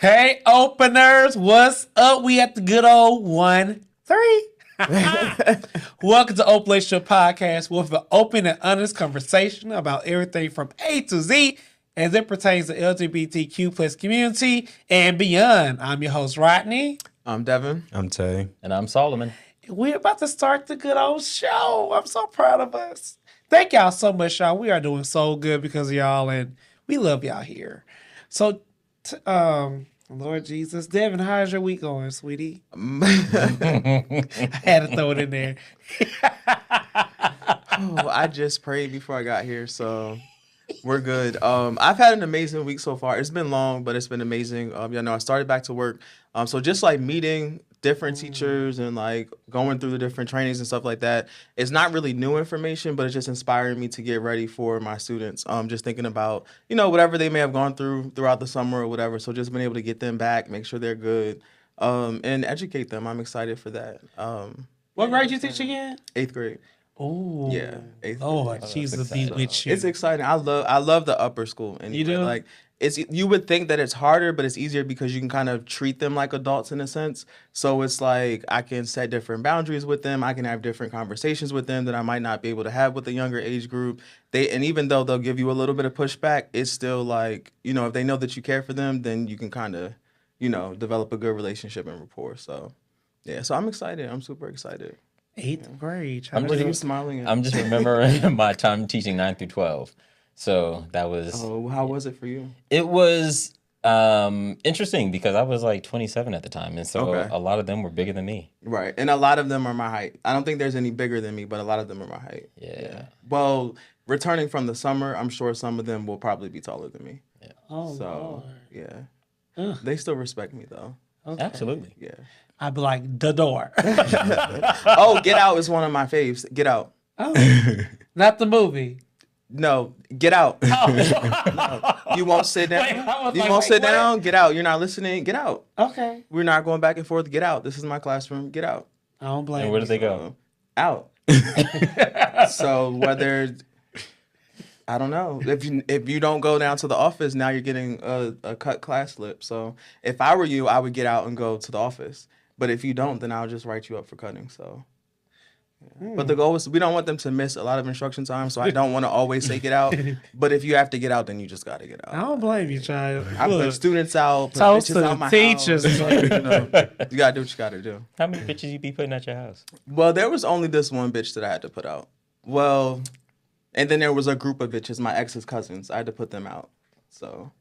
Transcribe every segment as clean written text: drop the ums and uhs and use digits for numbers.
Hey, openers, what's up? We at the good old 1-3. Welcome to Open Relationship Podcast with an open and honest conversation about everything from A to Z as it pertains to LGBTQ plus community and beyond. I'm your host, Rodney. I'm Devin. I'm Tay. And I'm Solomon. We're about to start the good old show. I'm so proud of us. Thank y'all so much, y'all. We are doing so good because of y'all, and we love y'all here. So, Lord Jesus, Devin, how's your week going, sweetie? I had to throw it in there. I just prayed before I got here, so we're good. I've had an amazing week so far. It's been long, but it's been amazing. I started back to work. So just like meeting different teachers and like going through the different trainings and stuff like that. It's not really new information, but it's just inspiring me to get ready for my students. Just thinking about, whatever they may have gone through throughout the summer or whatever. So just being able to get them back, make sure they're good, and educate them. I'm excited for that. What grade you teach again? 8th grade. Oh, yeah. 8th Lord, grade. Jesus be with you. It's exciting. I love the upper school. Anyway. You do? Like, you would think that it's harder, but it's easier because you can kind of treat them like adults in a sense. So it's like I can set different boundaries with them. I can have different conversations with them that I might not be able to have with a younger age group. And even though they'll give you a little bit of pushback, it's still like, if they know that you care for them, then you can kind of, develop a good relationship and rapport. So, yeah. So I'm excited. I'm super excited. 8th grade. What are you smiling at? I'm just remembering my time teaching 9 through 12. So that was... Oh, how was it for you? It was interesting because I was like 27 at the time. And so a lot of them were bigger than me. Right. And a lot of them are my height. I don't think there's any bigger than me, but a lot of them are my height. Yeah. Well, returning from the summer, I'm sure some of them will probably be taller than me. Yeah. Oh, so, Lord. Yeah. They still respect me, though. Okay. Absolutely. Yeah. I'd be like, the door. Oh, Get Out is one of my faves. Get Out. Oh, not the movie. No, Get Out. Oh. No, you won't sit down. Wait, you won't sit down. Get out. You're not listening. Get out. Okay. We're not going back and forth. Get out. This is my classroom. Get out. I don't blame And where did they go? Out. So whether... I don't know. If you don't go down to the office, now you're getting a cut class slip. So if I were you, I would get out and go to the office. But if you don't, then I'll just write you up for cutting. So, yeah. But the goal is we don't want them to miss a lot of instruction time. So I don't want to always say get out. But if you have to get out, then you just got to get out. I don't blame you, child. I put students out, put Toast bitches to out the my teachers. house. You got to do what you got to do. How many bitches you be putting at your house? Well, there was only this one bitch that I had to put out. Well... And then there was a group of bitches, my ex's cousins. I had to put them out. So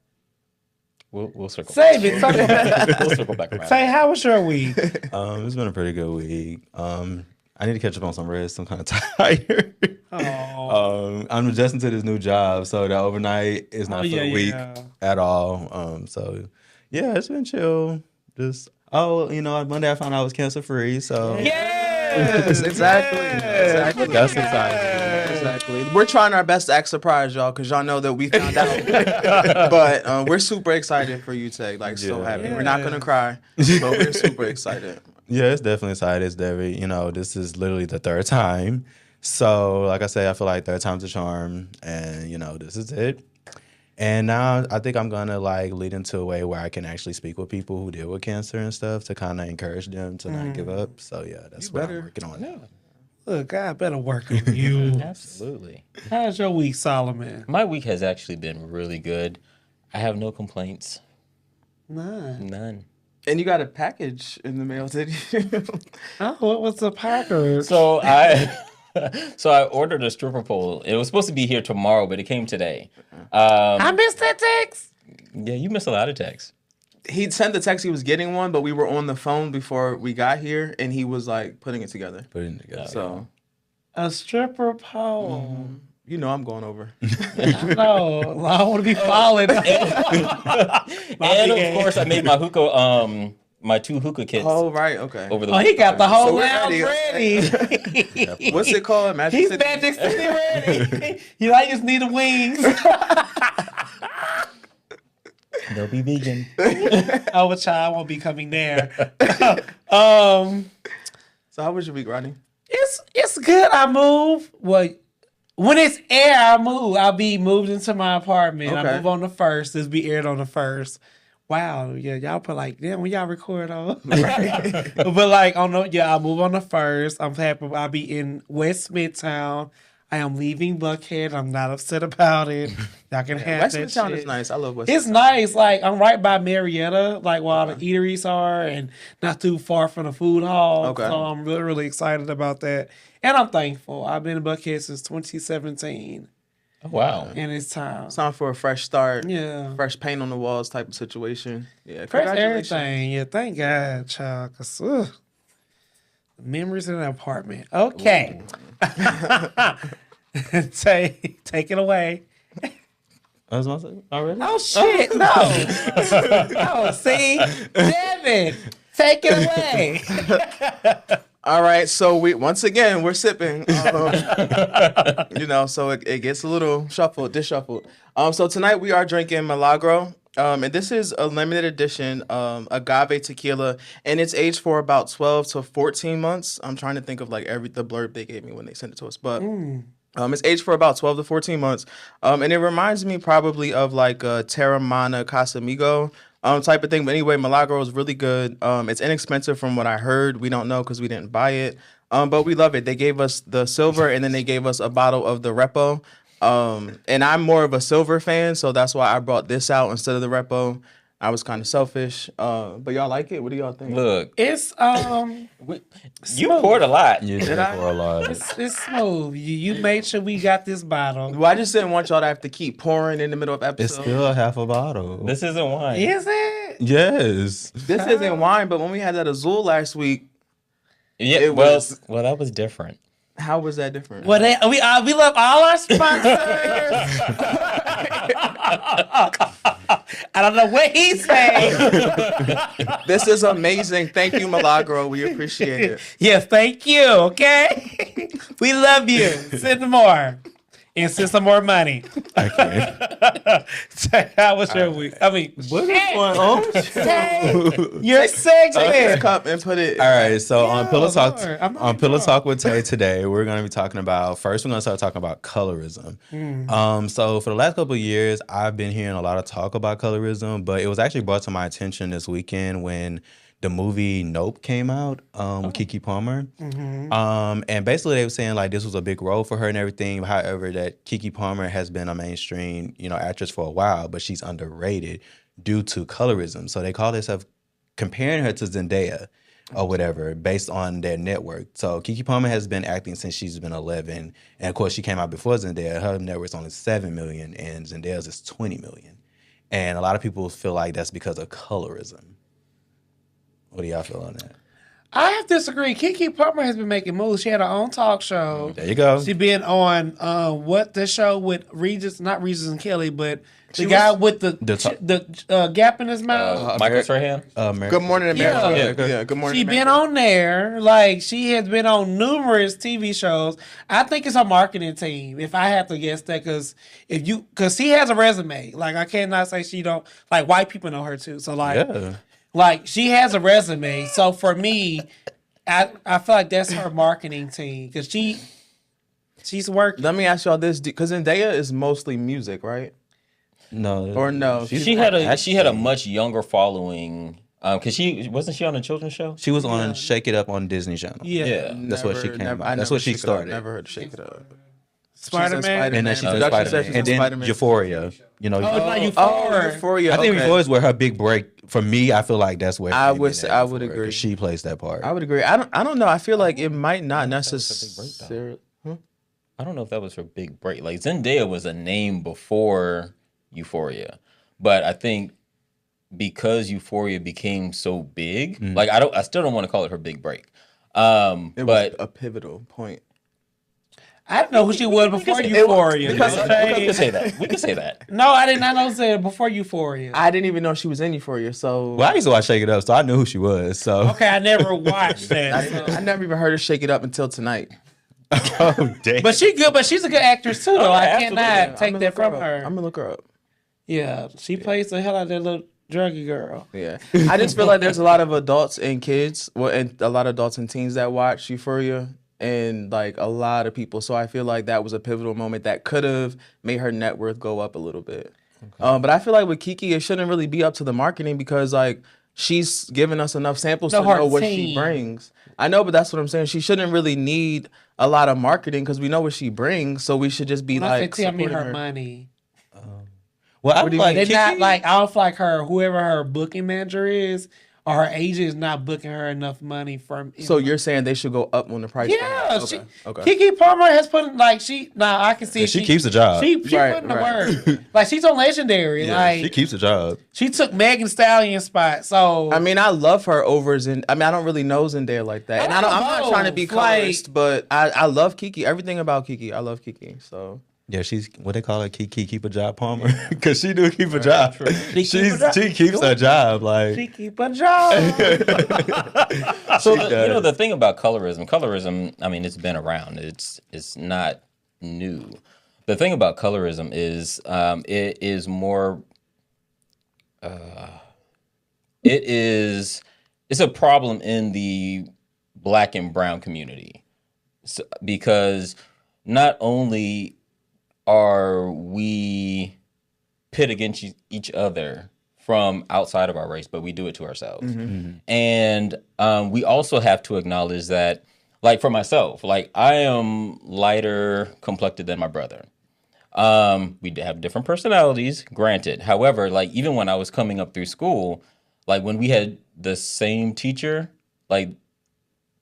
We'll circle Save it. Circle back. We'll circle back around. Say, how was your week? It's been a pretty good week. I need to catch up on some rest. I'm kind of tired. Oh. I'm adjusting to this new job, so the overnight is not for the week at all. So yeah, it's been chill. Just Monday I found out I was cancer free. So Yes, exactly. That's exciting. Exactly. We're trying our best to act surprised, y'all, because y'all know that we found out. But we're super excited for you, Tay. Like, so happy. Yeah. We're not going to cry, but we're super excited. Yeah, it's definitely exciting. It's very, this is literally the 3rd time. So, like I say, I feel like 3rd time's a charm. And, this is it. And now I think I'm going to, lead into a way where I can actually speak with people who deal with cancer and stuff to kind of encourage them to not give up. So, yeah, that's what I'm working on now. Look, I better work on you. Absolutely. How's your week, Solomon? My week has actually been really good. I have no complaints. None. And you got a package in the mail, did you? Oh, what was the package? So I ordered a stripper pole. It was supposed to be here tomorrow, but it came today. I missed that text. Yeah, you missed a lot of texts. He sent the text he was getting one, but we were on the phone before we got here, and he was putting it together. So A stripper pole. Mm-hmm. I'm going over. I know. I don't want to be followed. And of course, I made my hookah, my 2 hookah kits. Oh, right. Okay. Over the He got the whole So we're lounge ready. ready. What's it called? Magic He's City? Magic City ready. He just need the wings. They'll be vegan. Oh, child won't be coming there. So how was your week, Rodney? It's good. I move. Well, when it's air, I move. I'll be moved into my apartment. Okay. I move on the 1st. This be aired on the 1st. wow, yeah, y'all put like, damn, when y'all record on. But like on the, I move on the 1st. I'm happy. I'll be in West Midtown. I am leaving Buckhead. I'm not upset about it. Y'all can have West that Midtown shit. is nice. I love West. It's nice. Like I'm right by Marietta, like where all the eateries are, and not too far from the food hall. Okay. So I'm really, really excited about that, and I'm thankful. I've been in Buckhead since 2017, Oh, wow. and it's time. It's time for a fresh start. Yeah, Fresh paint on the walls type of situation. Yeah, fresh congratulations. everything. Yeah, thank God, child. Cause memories in an apartment. Okay, take it away. I was about to say, already? Oh shit, no. Oh, see, Devin, take it away. All right, so once again we're sipping. So it gets a little disshuffled. So tonight we are drinking Milagro. And this is a limited edition agave tequila, and it's aged for about 12 to 14 months. I'm trying to think of like the blurb they gave me when they sent it to us, but it's aged for about 12 to 14 months. And it reminds me probably of like a Terramana Casamigo type of thing. But anyway, Milagro is really good. It's inexpensive from what I heard. We don't know because we didn't buy it. But we love it. They gave us the silver, and then they gave us a bottle of the Repo. And I'm more of a silver fan, so that's why I brought this out instead of the Repo. I was kind of selfish. But y'all like it? What do y'all think? Look, It's you poured a lot. You did for a lot. it's smooth. You made sure we got this bottle. Well, I just didn't want y'all to have to keep pouring in the middle of It's episodes. still half a bottle. This isn't wine. Is it? Yes. This isn't wine, but when we had that Azul last week, Yeah. It Well, was- that was different. how was that different? Well, we love all our sponsors. I don't know what he's saying. This is amazing. Thank you, Milagro. We appreciate it. Yes, thank you. Okay, we love you. Send more. And send some more money. I can't. How was your week? I mean, What is going on? your Take this segment. cup and put it. All right, so on Pillow Talk, Lord, I'm not on Pillow drunk. Talk with Tay today, we're going to be talking about first. We're going to start talking about colorism. So for the last couple of years, I've been hearing a lot of talk about colorism, but it was actually brought to my attention this weekend when the movie Nope came out with Keke Palmer. And basically they were saying like this was a big role for her and everything. However, that Keke Palmer has been a mainstream, actress for a while, but she's underrated due to colorism. So they call themselves comparing her to Zendaya or whatever based on their network. So Keke Palmer has been acting since she's been 11. And of course she came out before Zendaya. Her network's only 7 million and Zendaya's is 20 million. And a lot of people feel like that's because of colorism. What do y'all feel on that? I have to disagree. Keke Palmer has been making moves. She had her own talk show. There you go. She been on what the show with not Regis and Kelly, but the She guy was- with the gap in his mouth. Michael Strahan. Good morning, America. Yeah. Yeah, good morning. She been on there. Like she has been on numerous TV shows. I think it's her marketing team. If I had to guess that, because she has a resume. Like I cannot say she don't. Like white people know her too. So like. Yeah. Like she has a resume, so for me, I feel like that's her marketing team because she's working. Let me ask y'all this, because Zendaya is mostly music, right? No. Or no? She had a much younger following. Cause she wasn't on a children's show. She was on Shake It Up on Disney Channel. Yeah, That's what she came out. I That's never what she Shake It Up. started. Never heard of Shake It Up. Spider-Man. And then she did Production Spider-Man. sessions And with then Spider-Man. Euphoria. Oh, not Euphoria. Oh, Euphoria. I think okay. Euphoria is where her big break. For me, I feel like that's where I she would been say- at I would Euphoria, agree. 'cause she plays that part. I would agree. I don't know. I feel like it might not necessarily. I don't know if that was her big break. Like Zendaya was a name before Euphoria, but I think because Euphoria became so big, like I still don't want to call it her big break. It was But a pivotal point. I didn't know who she was before Euphoria. we can say that. We can say that. No, I did not know that before Euphoria. I didn't even know she was in Euphoria, so Well, I used to watch Shake It Up, so I knew who she was. So Okay, I never watched that. I never even heard her Shake It Up until tonight. oh, damn. But she good. But she's a good actress too, though. Oh, I yeah, cannot absolutely. take that from her. I'm gonna look her up. Yeah, she plays the hell out of that little druggy girl. Yeah, I just feel like there's a lot of adults and kids, and a lot of adults and teens that watch Euphoria, and like a lot of people. So I feel like that was a pivotal moment that could have made her net worth go up a little bit. But I feel like with Kiki, it shouldn't really be up to the marketing because like she's given us enough samples to her know what team. she brings. I know, but that's what I'm saying. She shouldn't really need a lot of marketing because we know what she brings. So we should just be When I like say I mean supporting her money. Well, I What do was you like, mean? They not Kiki? like I don't feel like whoever her booking manager is, or her agent is not booking her enough money from. So you're saying they should go up on the price? Yeah, point? Okay. Kiki Palmer has put like I can see She keeps the job. She Right, putting the right. work. Like she's on Legendary. Yeah, like she keeps the job. she took Megan Stallion's spot. So I mean, I love her over Zendaya. I mean, I don't really know Zendaya like that, and I'm not trying to be colorist, but I love Kiki. Everything about Kiki, I love Kiki. So Yeah, she's what they call her, Kiki keep a job, Palmer, because she do keep a job. She She keeps her job. Like she keep a job. So the thing about colorism, I mean, it's been around. It's not new. The thing about colorism is it is more. It's a problem in the Black and brown community, because not only are we pit against each other from outside of our race, but we do it to ourselves. And we also have to acknowledge that, like for myself, like I am lighter complected than my brother. We have different personalities, granted. However, like even when I was coming up through school, like when we had the same teacher, like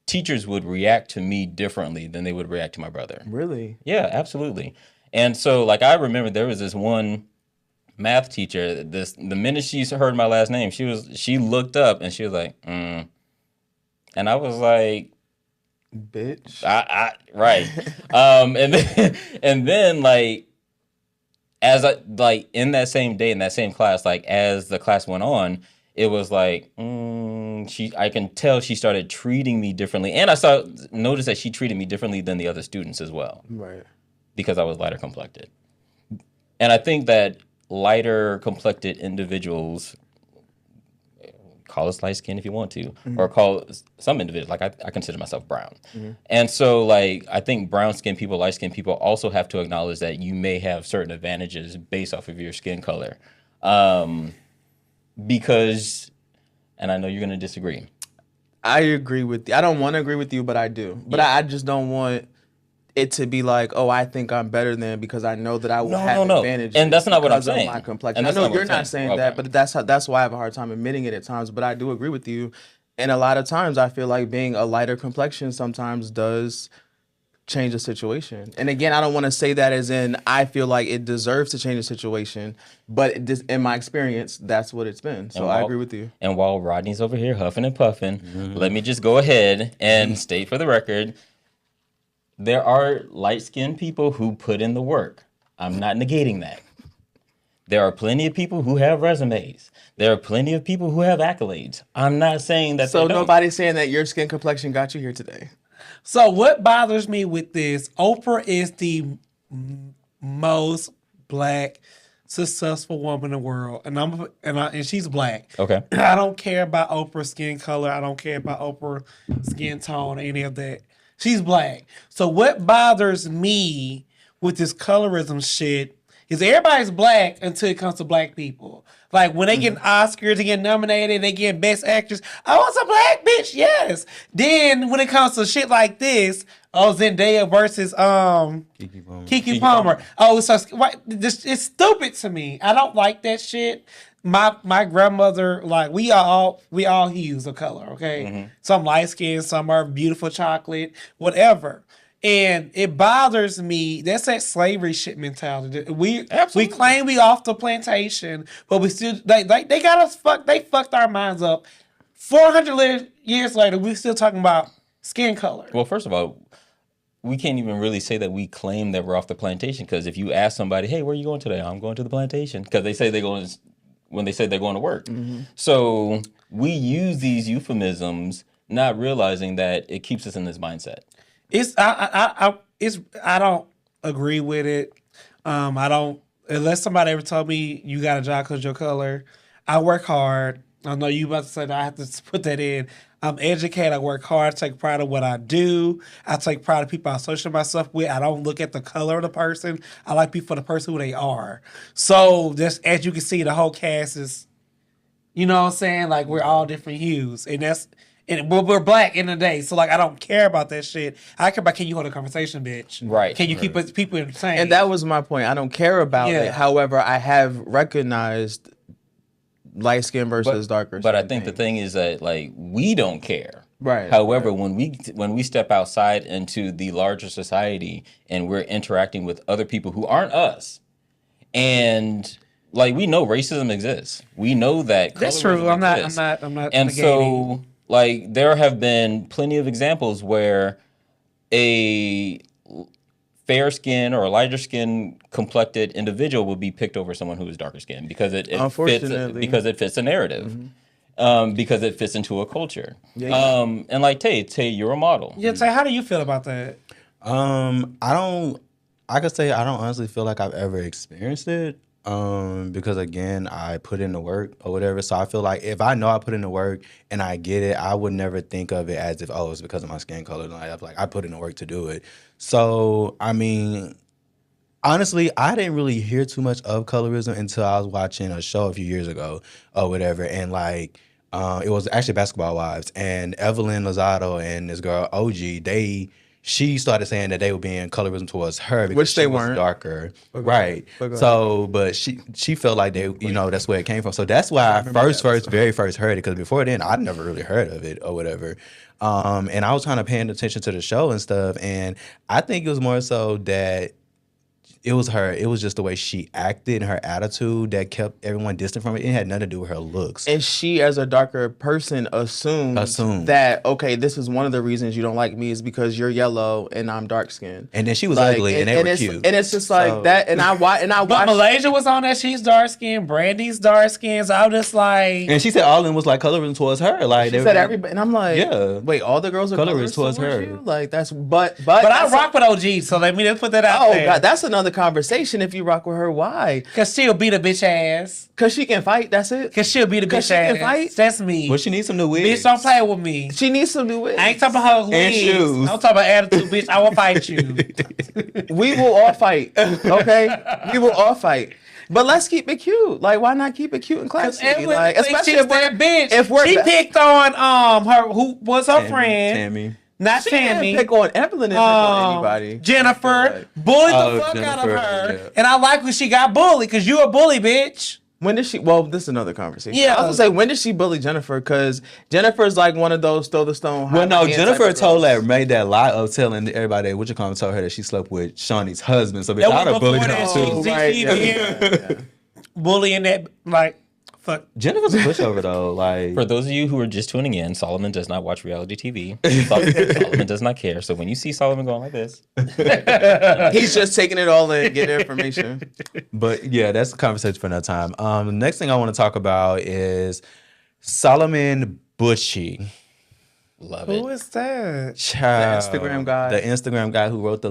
teachers would react to me differently than they would react to my brother. really, Yeah, absolutely. And so, like, I remember there was this one math teacher. The minute she heard my last name, she looked up and she was like, and I was like, bitch. right. And then like as I like in that same day in that same class, like as the class went on, it was like I can tell she started treating me differently, and I noticed that she treated me differently than the other students as well. Right. Because I was lighter complected. And I think that lighter complected individuals, call us light skin if you want to, or call some individuals, like I consider myself brown. And so like I think brown skinned people, light skinned people also have to acknowledge that you may have certain advantages based off of your skin color. Because, and I know you're going to disagree. I agree with you. I don't want to agree with you, but I do. But I just don't want it to be like, oh, I think I'm better than because I know that I will have advantage. And that's not what I'm because of saying. my complexion. And I know that's not you're what I'm not saying. saying that, but that's why I have a hard time admitting it at times. But I do agree with you. And a lot of times I feel like being a lighter complexion sometimes does change the situation. And again, I don't want to say that as in I feel like it deserves to change the situation, but in my experience, that's what it's been. So I agree with you. And while Rodney's over here huffing and puffing, let me just go ahead and state for the record, there are light-skinned people who put in the work. I'm not negating that. There are plenty of people who have resumes. There are plenty of people who have accolades. I'm not saying that. So nobody's saying that your skin complexion got you here today. So what bothers me with this, Oprah is the most Black successful woman in the world, and she's Black. Okay. I don't care about Oprah's skin color. I don't care about Oprah's skin tone or any of that. She's Black. So what bothers me with this colorism shit is everybody's Black until it comes to Black people. Like when they get Oscars, they get nominated, they get Best Actress. I want some Black bitch, yes. Then when it comes to shit like this, Zendaya versus Kiki Palmer. Oh, so it's stupid to me. I don't like that shit. My grandmother, like we all hues of color, okay? Some light skin, some are beautiful chocolate, whatever. And it bothers me. That's that slavery shit mentality. We claim we off the plantation, but we still they got us fucked. They fucked our minds up. 400 years later, we still talking about skin color. Well, first of all, we can't even really say that we claim that we're off the plantation, because if you ask somebody, "Hey, where are you going today?" "I'm going to the plantation," because they say they're going when they say they're going to work. So we use these euphemisms, not realizing that it keeps us in this mindset. I don't agree with it. I don't, unless somebody ever told me you got a job because your color. I work hard. I know you about to say that I have to put that in. I'm educated. I work hard. I take pride in what I do. I take pride in people I associate myself with. I don't look at the color of the person. I like people for the person who they are. So just as you can see, the whole cast is, you know what I'm saying? Like we're all different hues, and we're black in the day. So like I don't care about that shit. I care about can you hold a conversation, bitch? Right. Can you keep people entertained? And that was my point. I don't care about Yeah. it. However, I have recognized light skin versus darker. But I skin think the thing. thing is that like we don't care. Right. However, when we step outside into the larger society and we're interacting with other people who aren't us, and like we know racism exists. We know that that's true. colorism I'm not. exists. I'm not. And negating. so like there have been plenty of examples where a fair skin or a lighter skin complected individual would be picked over someone who is darker skinned because it Unfortunately. fits a narrative. Because it fits into a culture. Yeah. And like Tay, you're a model. Yeah, Tay, how do you feel about that? I could say I don't honestly feel like I've ever experienced it. Because again, I put in the work or whatever. So I feel like if I know I put in the work and I get it, I would never think of it as if, oh, it's because of my skin color. Like I put in the work to do it. So I mean, honestly, I didn't really hear too much of colorism until I was watching a show a few years ago or whatever. And like, it was actually Basketball Wives, and Evelyn Lozado and this girl OG, she started saying that they were being colorism towards her because Which they she was weren't. darker, Okay. right? Okay. So, but she felt like they, that's where it came from. So that's why I very first heard it, because before then I'd never really heard of it or whatever. And I was kind of paying attention to the show and stuff, and I think it was more so that it was her. It was just the way she acted and her attitude that kept everyone distant from it. It had nothing to do with her looks. And she, as a darker person, assumed that, okay, this is one of the reasons you don't like me is because you're yellow and I'm dark skinned. And then she was ugly and they were cute. And it's just like that. And I watched. But Malaysia was on that. She's dark skinned. Brandy's dark skinned. So I was just like. And she said all of them was like colorism towards her. Like she said everybody. And I'm like, yeah. Wait, all the girls are Colorist towards her. you? Like that's but I rock with OG. So let me just put that out there. Oh God, that's another conversation. If you rock with her, why? Cause she'll beat a bitch ass. Cause she can fight. That's it. Cause she'll beat a bitch she ass. can fight? That's me. Well, she needs some new wigs. Bitch, don't play with me. She needs some new wigs. I ain't talking about her wigs. shoes. I'm talking about attitude, bitch. I will fight you. We will all fight. Okay, we will all fight. But let's keep it cute. Like, why not keep it cute and classy? Like, especially she's that bitch. if we're she picked on her who was her friend. Tammy. Not she Tammy. didn't pick on Evelyn. Didn't pick on anybody. Jennifer bullied the fuck out of Jennifer, her, yeah. and I like when she got bullied because you a bully, bitch. When did she? Well, this is another conversation. Yeah. I was gonna say, when did she bully Jennifer? Because Jennifer's like one of those throw the stone. Well, no, hide my hand Jennifer type of told girls. that, made that lie of telling everybody, told her that she slept with Shawnee's husband. So bitch, That I'd was have bullied before her that too. shit. Right, She yeah. bullying that like fuck. Jennifer's a pushover though. Like, For those of you who are just tuning in, Solomon does not watch reality TV. Solomon does not care. So when you see Solomon going like this, He's just taking it all in, getting information. but yeah, that's a conversation for another time. The next thing I want to talk about is Solomon Buchvi. love Who it. is that? Child, Instagram guy. The Instagram guy who wrote the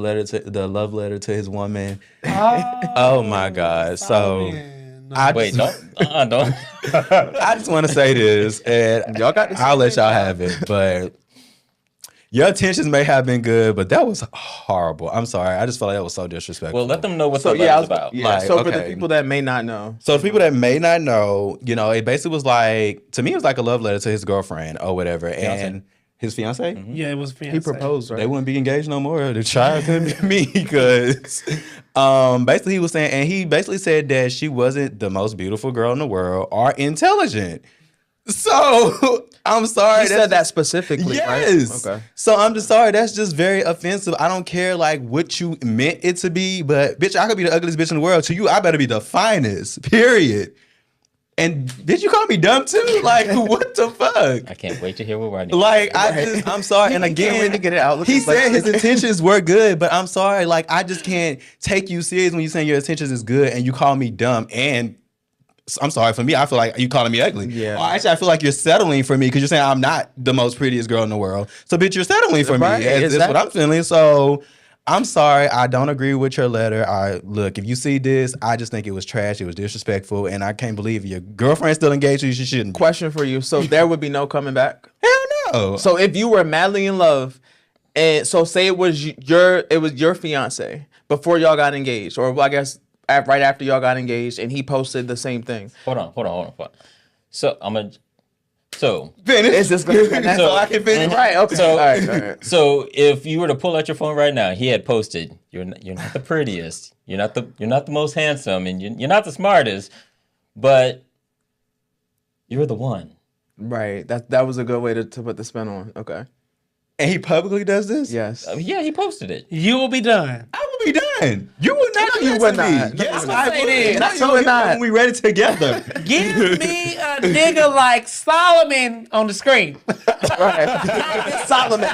love letter to his woman. Oh, Oh my God. So man. No. I Wait, just, don't. I just want to say this, and Y'all got this. I'll let y'all have it, but your intentions may have been good, but that was horrible. I'm sorry. I just felt like that was so disrespectful. Well, let them know what So the yeah, letter's about. yeah. Like, So for the okay. people that may not know, So for people that may not know, it basically was like, to me, it was like a love letter to his girlfriend or whatever. And his fiance, Yeah, it was fiance. he proposed, right? they wouldn't be engaged no more. The child couldn't be me because basically he was saying, and he basically said that she wasn't the most beautiful girl in the world or intelligent. So I'm sorry. He said that specifically, Yes. right? Okay. So I'm just sorry. That's just very offensive. I don't care like what you meant it to be, but bitch, I could be the ugliest bitch in the world. To you, I better be the finest. Period. And did you call me dumb too? Like, what the fuck? I can't wait to hear what Rodney. Like, I'm sorry. And Can't wait again, to get it out. he said his intentions were good, but I'm sorry. Like, I just can't take you serious when you saying your intentions is good and you call me dumb. And I'm sorry, for me, I feel like you calling me ugly. Yeah. Or actually, I feel like you're settling for me because you're saying I'm not the most prettiest girl in the world. So, bitch, you're settling for Right, me. That's exactly. what I'm feeling. So, I'm sorry. I don't agree with your letter. Look, if you see this, I just think it was trash. It was disrespectful. And I can't believe your girlfriend's still engaged to you. She shouldn't. Question for you. So there would be no coming back? Hell No. So if you were madly in love, and so say it was your fiance before y'all got engaged, or I guess right after y'all got engaged, and he posted the same thing. Hold on. So I'm gonna. So Finish. Is this going? That's So- all I can finish. Right. Okay. So- all right. So if you were to pull out your phone right now, he had posted, "You're not the prettiest, you're not the most handsome, and you're not the smartest, but you're the one." Right. That was a good way to put the spin on. Okay. And he publicly does this? Yes. Yeah, he posted it. You will be done. I will be done. You would not No, do you that would to not. me. No, Yes, you would I not. would. Say And this. I You told would him not. when we read it together. Give me a nigga like Solomon on the screen. Right. Solomon.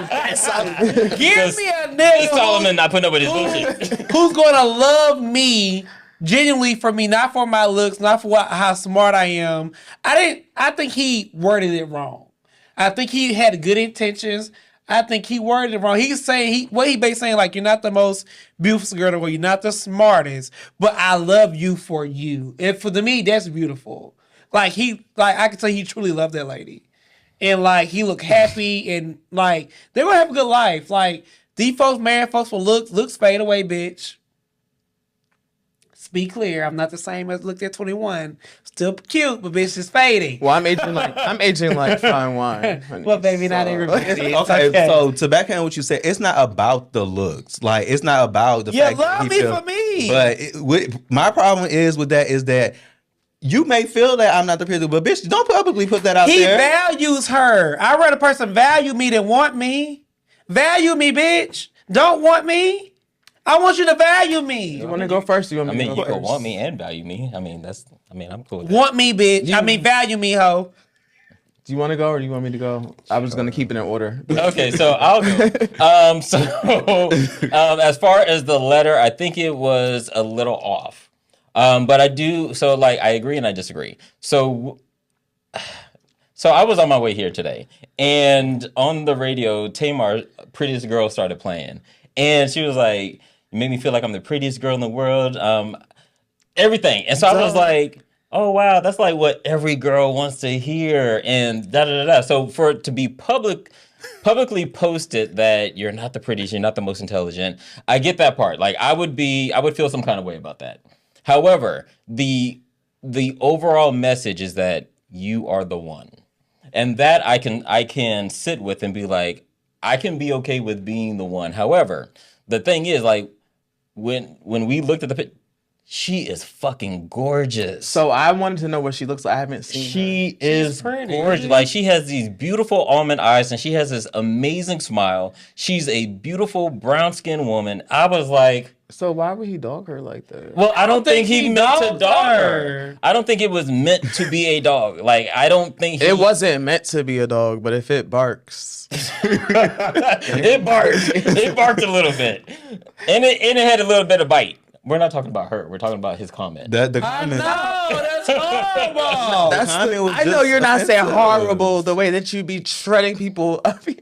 Give me a Hey, nigga Solomon not putting up with his bullshit. who's gonna love me genuinely for me, not for my looks, not for how smart I am. I think he worded it wrong. I think he had good intentions. I think he worded it wrong. He's saying he basically saying like, you're not the most beautiful girl in the world, you're not the smartest, but I love you for you. And for me, that's beautiful. Like I can tell he truly loved that lady. And like he looked happy and like they gonna have a good life. Like these folks married folks for looks fade away, bitch. Be clear, I'm not the same as looked at 21. Still cute, but bitch is fading. Well, I'm aging like fine wine. Honey. Well, baby, not everybody. It's Okay, so to backhand what you said, it's not about the looks. Like, it's not about the You fact that love he me feel- for me. But my problem is that you may feel that I'm not the pretty, but bitch, don't publicly put that out He there. values her. I'd rather a person value me than want me. Value me, bitch. Don't want me. I want you to value me. You want to go first? Or you want I me mean, to you go can first? want me and value me. I'm cool with that. Want me, bitch. I mean, value me, ho. Do you want to go or do you want me to go? I was gonna keep it in order. Okay, so I'll go. As far as the letter, I think it was a little off. But I do, so like, I agree and I disagree. So I was on my way here today, and on the radio, Tamar, Prettiest Girl, started playing. And she was like, "You make me feel like I'm the prettiest girl in the world." Everything. And so I was like, oh, wow, that's like what every girl wants to hear, and da-da-da-da. So for it to be publicly posted that you're not the prettiest, you're not the most intelligent, I get that part. Like, I would feel some kind of way about that. However, the overall message is that you are the one. And that I can sit with and be like, I can be okay with being the one. However, the thing is, like, when we looked at the picture, she is fucking gorgeous. So I wanted to know what she looks like. I haven't seen her. She is pretty. gorgeous. Like, she has these beautiful almond eyes and she has this amazing smile. She's a beautiful brown-skinned woman. I was like, So why would he dog her like that? well, I don't think he meant to dogged dog her. her. I don't think it was meant to be a dog. Like, I don't think he... It wasn't meant to be a dog, but if it barks, It barked. It barked a little bit. And it had a little bit of bite. We're not talking about her. We're talking about his comment. The I comment, know, that's horrible. the comment was I know just you're not saying offensive. horrible the way that you be shredding people up here.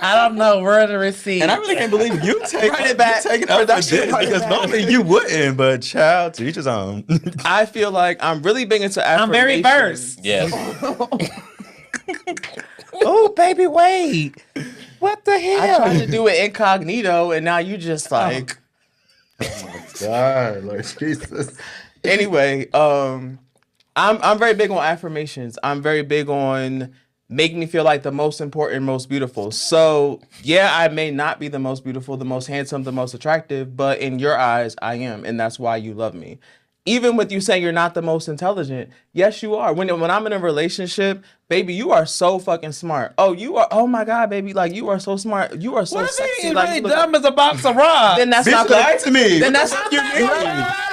I don't know where to receive. And I really can't believe you take Run it back. you taking up for Production, this run it because back. normally you wouldn't, but child, to each his own. I feel like I'm really big into I'm very affirmations. versed. Yes. Oh, baby, wait. What the I hell? tried to do it incognito, and now you just like. God, Lord Jesus. Anyway, I'm very big on affirmations. I'm very big on making me feel like the most important, most beautiful. So yeah, I may not be the most beautiful, the most handsome, the most attractive, but in your eyes, I am, and that's why you love me. Even with you saying you're not the most intelligent, yes, you are. When I'm in a relationship, baby, you are so fucking smart. Oh, you are. Oh my God, baby, like you are so smart. You are so What if sexy. he's Like, really you look- dumb as a box of rocks? then that's Bitch, not lie gonna. to me. Then that's What the fuck you mean?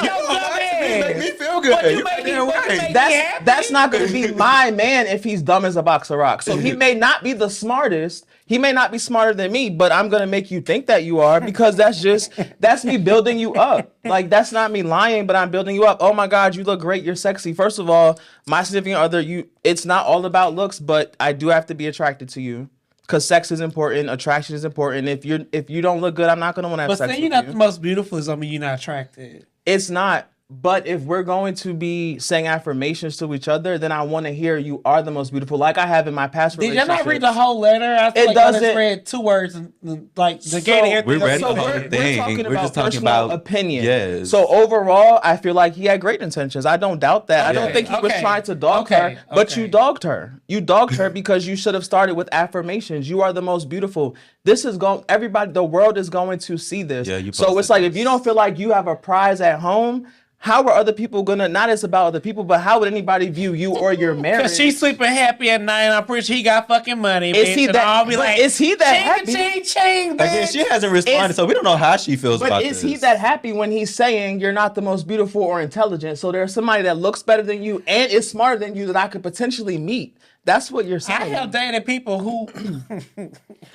You don't lie to me. Make me feel good. What you You make me- damn what you right. make- That's not going to be my man if he's dumb as a box of rocks. So he may not be the smartest. He may not be smarter than me, but I'm going to make you think that you are because that's me building you up. Like, that's not me lying, but I'm building you up. Oh my God, you look great. You're sexy. First of all, my significant other, it's not all about looks, but I do have to be attracted to you because sex is important. Attraction is important. If you don't look good, I'm not going to want to have But sex saying with you're not you. the most beautiful is, I mean, you're not attracted. It's not. But if we're going to be saying affirmations to each other, then I want to hear you are the most beautiful, like I have in my past Did relationships. y'all not read the whole letter? I feel It like I just doesn't- read 2 words and like the gate. We read the So whole we're thing. talking We're about just talking personal about opinion. Yes. So overall, I feel like he had great intentions. I don't doubt that. I don't think he was Okay. trying to dog Okay. her, but Okay. you dogged her. You dogged her because you should have started with affirmations. You are the most beautiful. This is going. Everybody, the world is going to see this. Yeah, you so it's posted like this. if you don't feel like you have a prize at home. How are other people gonna? Not it's about other people, but how would anybody view you or your marriage? Cause she's sleeping happy at night, and I'm pretty sure he got fucking money. Is bitch, he and that- I'll be but like, is he that ching, happy? Ching, ching, Again, bitch. she hasn't responded, so we don't know how she feels But about is this. he that happy when he's saying you're not the most beautiful or intelligent? So there's somebody that looks better than you and is smarter than you that I could potentially meet. That's what you're I saying. have dated people who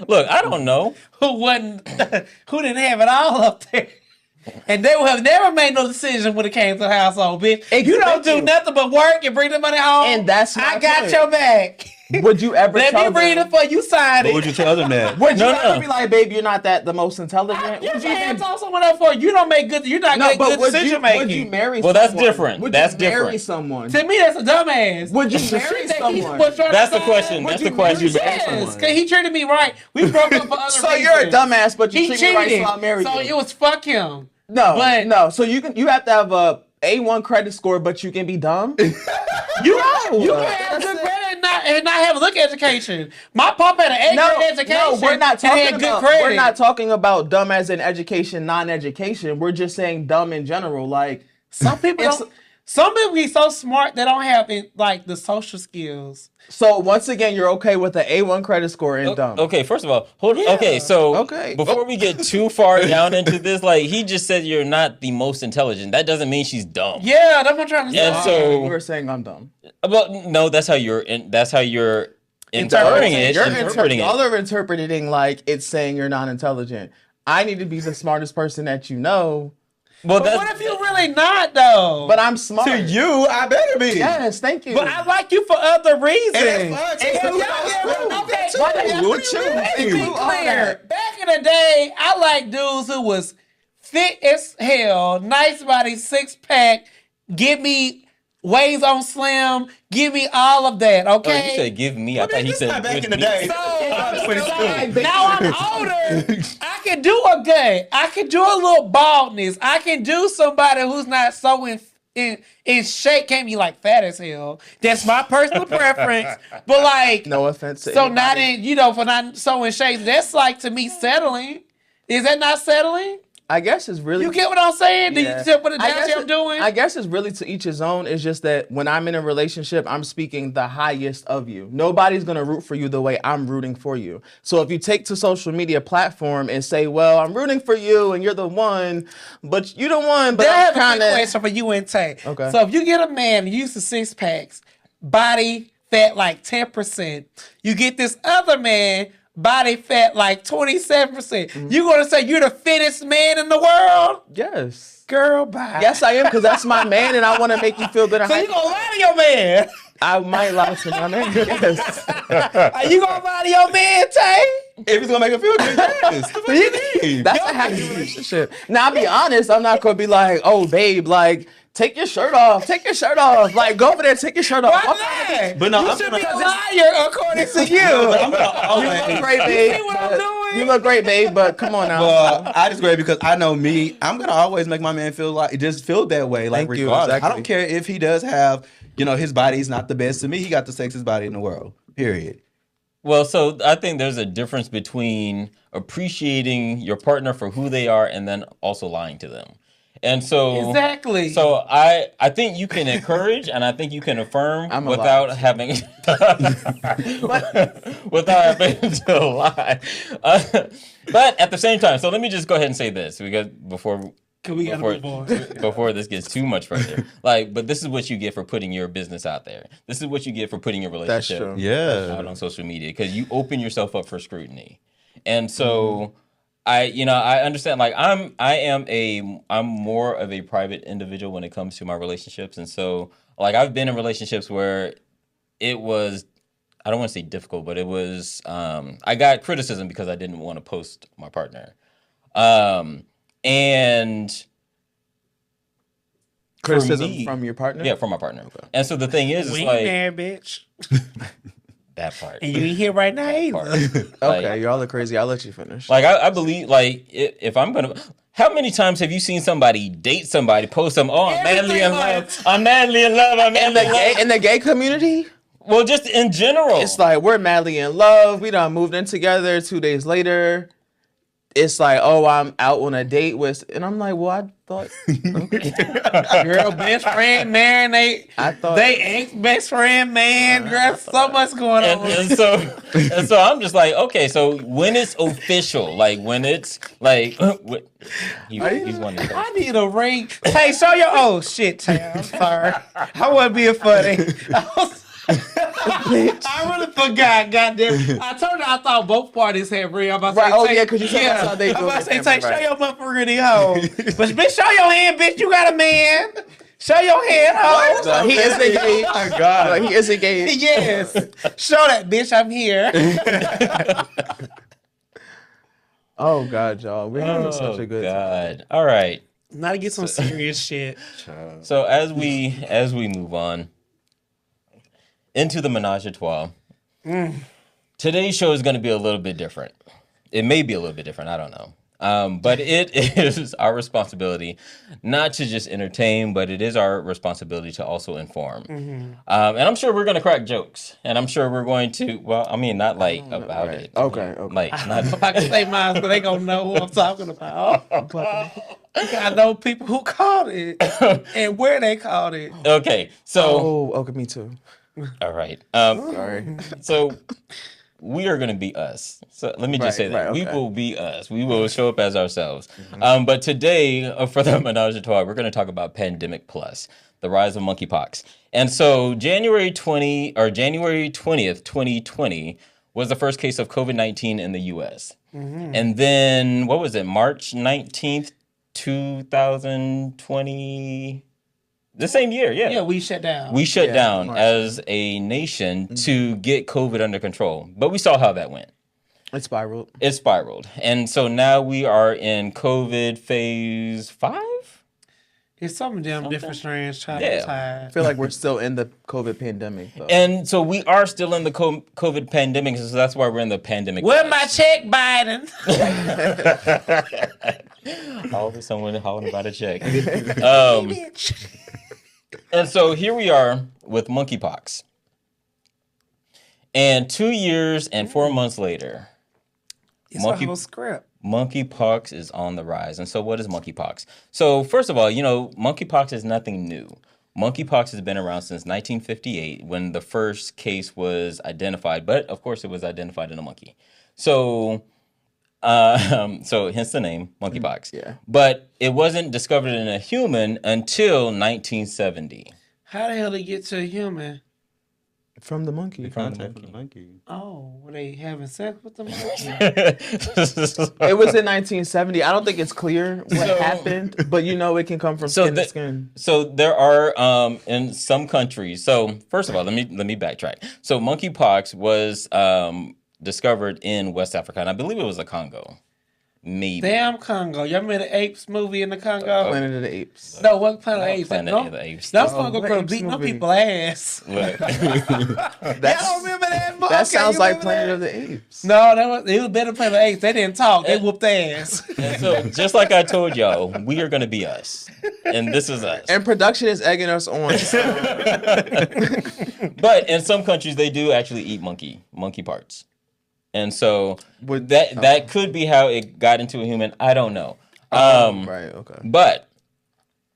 Look, I don't know. wasn't who didn't have it all up there. And they would have never made no decision when it came to the household, bitch. You don't do nothing but work and bring the money home. And that's my I got point. your back. Would you ever Let tell me read them? it for you. Sign What it. would you tell them that? Would you No, ever no. be like, babe, you're not the most intelligent? Your Would you hands even- on someone else for you don't make good. You're not No, getting but good would decision you making. marry Well, someone? that's different. Would That's you marry different. someone? To me, that's a dumbass. Would you The marry shit that he someone? was trying to That's the say, question. would That's you the question. marry- Yes, because he treated me right. We broke up for other So reasons. you're a dumbass, but you He treat me right, cheated. so I'll marry So you. it was fuck him. No, But- So you have to have a A1 credit score, but you can be dumb. You can have good credit and not have a look education. My pop had an A-grade education. No, we're not and talking had good about. credit. We're not talking about dumb as in education, non-education. We're just saying dumb in general. Like Some people It's- don't. Some people be so smart they don't have like the social skills. so. Once again, you're okay with the A1 credit score and dumb. Okay, first of all, hold on. Yeah. Okay, so Okay. before we get too far down into this, like he just said you're not the most intelligent. That doesn't mean she's dumb. Yeah, that's what I'm trying to say. And so- You were saying I'm dumb. But no, that's how you're Interpreting interpreting it. You're Interpreting y'all it. are interpreting like it's saying you're not intelligent. I need to be the smartest person that you know, Well, But what if you're really not though? but I'm smart. To you, I better be. Yes, thank you. But I like you for other reasons. And that's fine, too. And Yeah, okay, Why okay, you would choose? let's be You clear. Back in the day, I like dudes who was fit as hell, nice body, 6-pack, give me ways on slim, give me all of that, Oh, okay? you said give me. I thought he This said not back with in the me. day. So, now I'm older. I can do a gut. I can do a little baldness. I can do somebody who's not so in shape. Can't be like fat as hell. That's my personal preference. But like, no offense to so anybody. not in for not so in shape. That's like to me settling. Is that not settling? I guess it's really. You get what I'm saying? Do Yeah. you see what the I dance guess I'm doing? I guess it's really to each his own. It's just that when I'm in a relationship, I'm speaking the highest of you. Nobody's gonna root for you the way I'm rooting for you. So if you take to social media platform and say, "Well, I'm rooting for you and you're the one," but you the one, but Then I I'm have a kind quick of. question for you and Tay. Okay. So if you get a man used to 6-packs, body fat like 10%, you get this other man, body fat like 27%. You gonna say you're the fittest man in the world? Yes. Girl, bye. Yes, I am, because that's my man, and I want to make you feel good. So you gonna lie to your man? I might lie to my man. Yes. Are you gonna lie to your man, Tay? If it's gonna make her feel good, yes. What do you mean? That's a happy relationship. Now, I'll be honest, I'm not gonna be like, "Oh, babe, like, take your shirt off. Take your shirt off. Like, go over there, take your shirt off." Why not? But no, you I'm should gonna- be a liar according to you. I'm gonna You always. look great, You babe. see what I'm but- doing? You look great, babe, but come on now. Well, I just great because I know me. I'm gonna always make my man feel like just feel that way. Like Thank you, regardless, exactly. I don't care if he does have, his body's not the best. To me, he got the sexiest body in the world. Period. Well, so I think there's a difference between appreciating your partner for who they are and then also lying to them. And so Exactly. So I think you can encourage and I think you can affirm I'm a without liar. having without having to lie. But at the same time, so let me just go ahead and say this because before we gotta move on. before this gets too much further. But this is what you get for putting your business out there. This is what you get for putting your relationship true. Yeah. out on social media because you open yourself up for scrutiny. And so I understand like I'm more of a private individual when it comes to my relationships. And so like I've been in relationships where it was I don't want to say difficult, but it was I got criticism because I didn't want to post my partner. And Criticism me, from your partner? Yeah, from my partner. And so the thing is, We it's ain't like there, bitch. that part. And you ain't here right now either. Okay, Like, y'all are crazy. I'll let you finish. Like I believe, like if I'm gonna, how many times have you seen somebody date somebody, post them? Oh, I'm madly in love. I'm madly in love. I'm madly in love. In the gay community, Well, just in general, it's like we're madly in love. We done moved in together. 2 days later, it's like, oh, I'm out on a date with, and I'm like, well, I thought, Girl, best friend, man. They ex best friend, man. Girl, so much going on. and so I'm just like, okay, so when it's official, like when it's like, he's one. I need a ring. Hey, show your. Oh shit, Tay. I'm sorry. I wasn't being funny. I really forgot. Goddamn. I told you I thought both parties had ring. I'm about to say, oh Tay, yeah, because you said that's how they do I'm about to say, it. Tay, show your motherfucking hoe. But bitch, show your hand, bitch. You got a man. Show your hand, hoe. No, he is engaged. Oh my God. He is engaged. Yes. Show that bitch I'm here. Oh God, y'all, we're having such a good time. All right. Now to get some serious shit. So as we move on into the menage a trois, today's show is going to be a little bit different. It may be a little bit different. I don't know. But it is our responsibility not to just entertain, but it is our responsibility to also inform. And I'm sure we're going to crack jokes, and I'm sure we're going to. Well, I mean, not like about it. Okay. Like not. If I can say mine, but they gonna know who I'm talking about. You gotta know people who called it and where they called it. Okay, so Oh, okay, me too. all right. Sorry. So we are going to be us. So let me just say that. Right, We okay. will be us. We will show up as ourselves. But today, for the Menage a Trois, we're going to talk about Pandemic Plus, the rise of monkeypox. And so January 20th, 2020 was the first case of COVID-19 in the U.S. And then, what was it, March 19th, 2020? The same year, yeah. Yeah, we shut down. We shut down March. as a nation to get COVID under control. But we saw how that went. It spiraled. It spiraled. And so now we are in COVID phase 5? It's some damn different strange I time. feel like we're still in the COVID pandemic, though. And so we are still in the COVID pandemic, so that's why we're in the pandemic. Where my check, Biden? Always someone hollering about a check. And so here we are with monkeypox. And 2 years and 4 months later, It's a whole script. monkeypox is on the rise. And so what is monkeypox? So first of all, monkeypox is nothing new. Monkeypox has been around since 1958 when the first case was identified, but of course it was identified in a monkey. So hence the name monkeypox. Yeah. But it wasn't discovered in a human until 1970. How the hell did it get to a human? From the monkey. Contact with the monkey. Oh, were they having sex with the monkey? It was in 1970. I don't think it's clear what happened, but it can come from skin to skin. So there are in some countries. So first of all, let me backtrack. So monkeypox was discovered in West Africa, and I believe it was the Congo. Maybe. Damn Congo. Y'all remember the Apes movie in the Congo? Planet of the Apes. No, what Planet of the Apes? Planet of the Apes. That's Oh, gonna go what from Apes beating them movie? people ass. Look. Y'all don't remember that movie? That sounds You like remember Planet that? of the Apes. No, it was better Planet of the Apes. They didn't talk. They whooped ass. And so just like I told y'all, we are gonna be us, and this is us. And production is egging us on. But in some countries, they do actually eat monkey parts. And so that could be how it got into a human. I don't know. Right, okay. But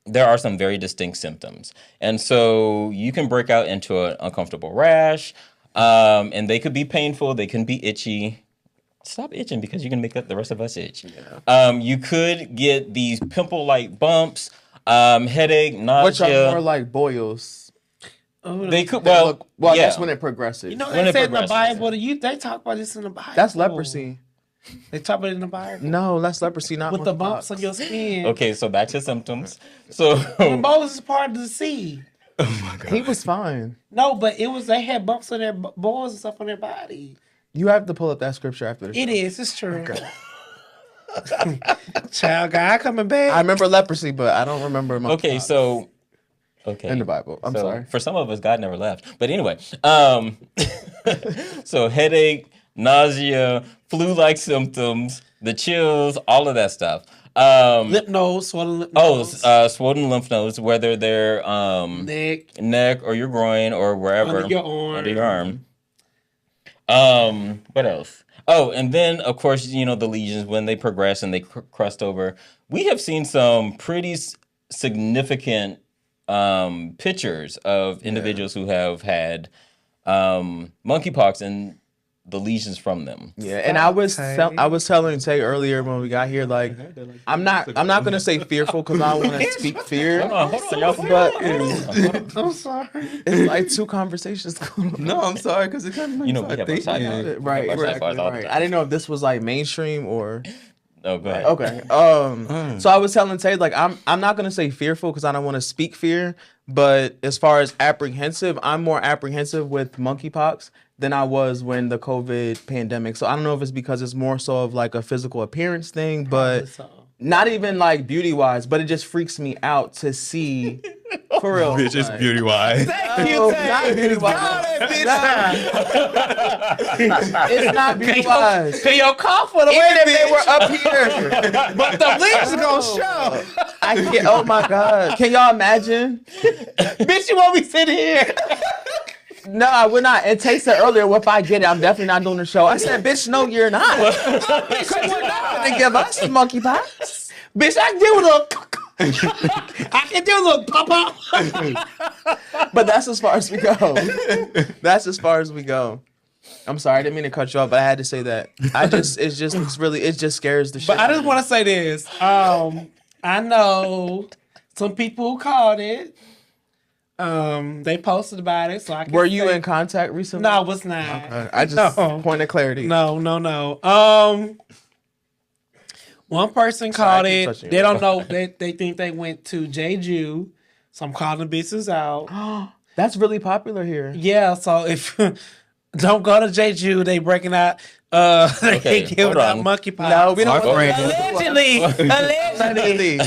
there are some very distinct symptoms. And so you can break out into an uncomfortable rash, and they could be painful. They can be itchy. Stop itching because you're going to make the rest of us itch. Yeah. You could get these pimple-like bumps, headache, nausea. Which are more like boils. They could, Well, yeah. that's when it progresses. You know, When they it said in the progresses. Bible, they talk about this in the Bible. That's leprosy. They talk about it in the Bible. No, that's leprosy, not With the monkeypox. bumps on your skin. Okay, so back to symptoms. So Moses is part of the sea. He was fine. No, but they had bumps on their boils and stuff on their body. You have to pull up that scripture after the show. It is. It's true. Child guy coming back. I remember leprosy, but I don't remember monkeypox. okay, so Okay. In the Bible. I'm sorry. For some of us, God never left. But anyway, so headache, nausea, flu-like symptoms, the chills, all of that stuff. Lip nodes, swollen lip nodes. Swollen lymph nodes, whether they're neck or your groin or wherever. Under your arm. Under your arm. What else? Oh, and then, of course, the lesions, when they progress and they crust over. We have seen some pretty significant pictures of individuals who have had monkeypox and the lesions from them. Yeah, and I was telling Tay earlier when we got here, like, I'm not gonna say fearful because I don't want to speak fear. But I'm sorry. it's like two conversations going on. No, I'm sorry because it kind of makes We have our side. Right. I didn't know if this was like mainstream or. No, go ahead. Okay. So I was telling Tay, like, I'm not gonna say fearful because I don't want to speak fear, but as far as apprehensive, I'm more apprehensive with monkeypox than I was when the COVID pandemic. So I don't know if it's because it's more so of like a physical appearance thing, but not even like beauty wise, but it just freaks me out to see. For real. Bitch, it's beauty wise. Thank you, not beauty wise. It's not beauty wise. Cause your cough for the way Even that if they were up here. but the leaves gonna show. I can't. Oh my God. Can y'all imagine? Bitch, you want me sitting here? No, I would not. And Tay said earlier, well, if I get it, I'm definitely not doing the show. I said, bitch, no, you're not. Because you're not going to give us monkeypox. Bitch, I can deal with a pop-up. But that's as far as we go. That's as far as we go. I'm sorry, I didn't mean to cut you off, but I had to say that. It just scares the shit. But I just want to say this. I know some people who caught it. They posted about it, so I can. Were you in contact recently? No, I was not. Okay. I just point of clarity. No. One person called it. They don't know. They think they went to Jeju, so I'm calling the business out. That's really popular here. Yeah, so if don't go to Jeju, they breaking out. They giving out monkeypox. No, we don't. Allegedly.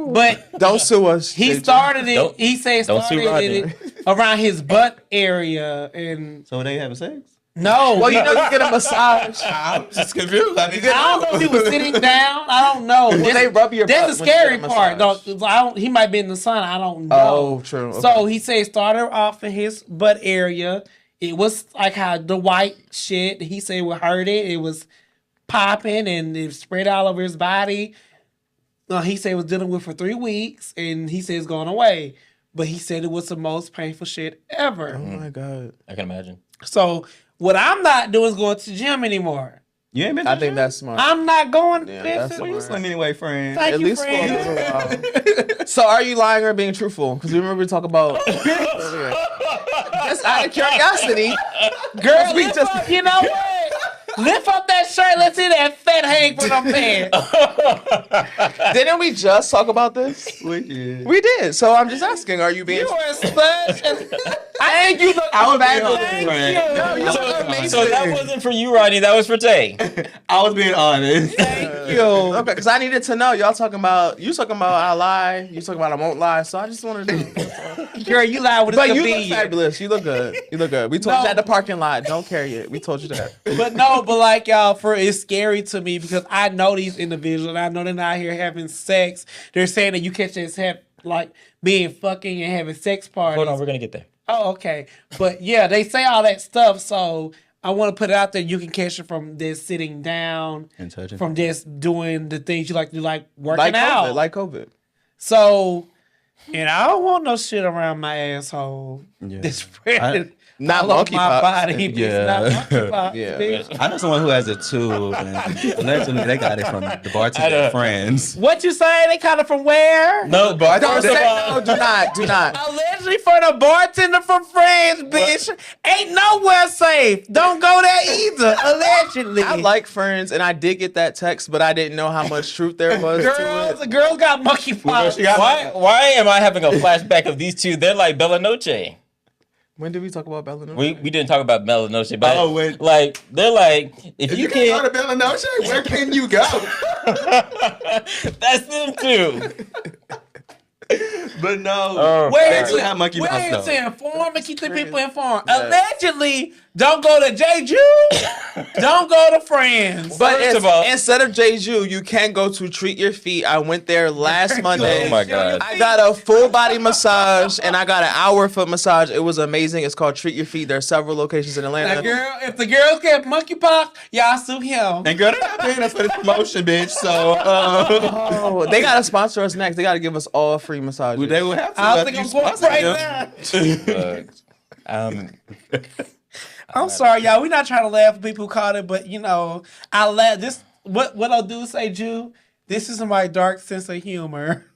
But don't sue us. He started it. He said don't sue started it around his butt area, and So they having sex? no. Well, you know, you get a massage. I'm just confused. I don't know if he was sitting down. I don't know. They rub your That's butt the when you scary get a part. massage. He might be in the sun. I don't know. Oh, true. Okay. So he said started off in his butt area. It was like how the white shit, he said it would hurt it. It was popping and it spread all over his body. He said it was dealing with for 3 weeks and he said it's going away. But he said it was the most painful shit ever. Oh my God. I can imagine. So what I'm not doing is going to the gym anymore. You ain't been. I think that's smart. I'm not going. Yeah, listen, that's Well, you slim anyway, friend. Thank At you, least for a friend. little while. So are you lying or being truthful? Because remember we talk about just out of curiosity. Girl, we lift just- up, you know what? Lift up that shirt. Let's see that fat hang from them pants. Didn't we just talk about this? We did. We did. So I'm just asking, are you being You are such a... I think you look fabulous. Thank Right. you. No, you look amazing. So that wasn't for you, Rodney. That was for Tay. I was being honest. Thank you. Okay, because I needed to know. You talking about I lie. You talking about I won't lie. So I just wanted to know. Girl, you lie with a But you look convenience. fabulous. You look good. You look good. We told you No. at the parking lot. Don't carry it. We told you that. But like y'all, it's scary to me because I know these individuals. And I know they're not here having sex. They're saying that you catch this like being fucking and having sex parties. Hold on, we're gonna get there. Oh, okay. But yeah, they say all that stuff. So I want to put it out there. You can catch it from just sitting down, And touching. from just doing the things you like to do, like working out. Like COVID. So, and I don't want no shit around my asshole. Yeah. That's spreading Not all over my monkeypox. body. Yeah. It's not monkeypox, Yeah. bitch. I know someone who has it too, and allegedly they got it from the bartender friends. What you say? They kind of from where? No, but Don't say no. Do not. Do not. Allegedly for the bartender from France, bitch. Ain't nowhere safe. Don't go there either. Allegedly. I like Friends, and I did get that text, but I didn't know how much truth there was to girls. it. The girls got monkeypox. Why am I having a flashback of these two? They're like Bella Noche. When did we talk about Bella Noche? We didn't talk about Bella Noche, but Oh, wait. like they're like if you can't can't, go to Bella Noche, where can you go? that's them too. But no, We're they here do have monkeypox we're here though. to inform and keep the people informed. Yes. Allegedly, don't go to Jeju. Don't go to France. But First of all- instead of Jeju, you can go to Treat Your Feet. I went there last Monday. Oh my God. I got a full body massage and I got an hour foot massage. It was amazing. It's called Treat Your Feet. There are several locations in Now, Atlanta. girl, if the girls get monkeypox, y'all sue him. And girl, they're not paying us for this promotion, bitch. So Oh, they gotta sponsor us next. They gotta give us all free massages. they will have to. I let don't think you I'm going sponsor right them. now. Look, I'm sorry, y'all. We're not trying to laugh at people who caught it, but I laugh. This what I'll do say, Jew. This is my dark sense of humor.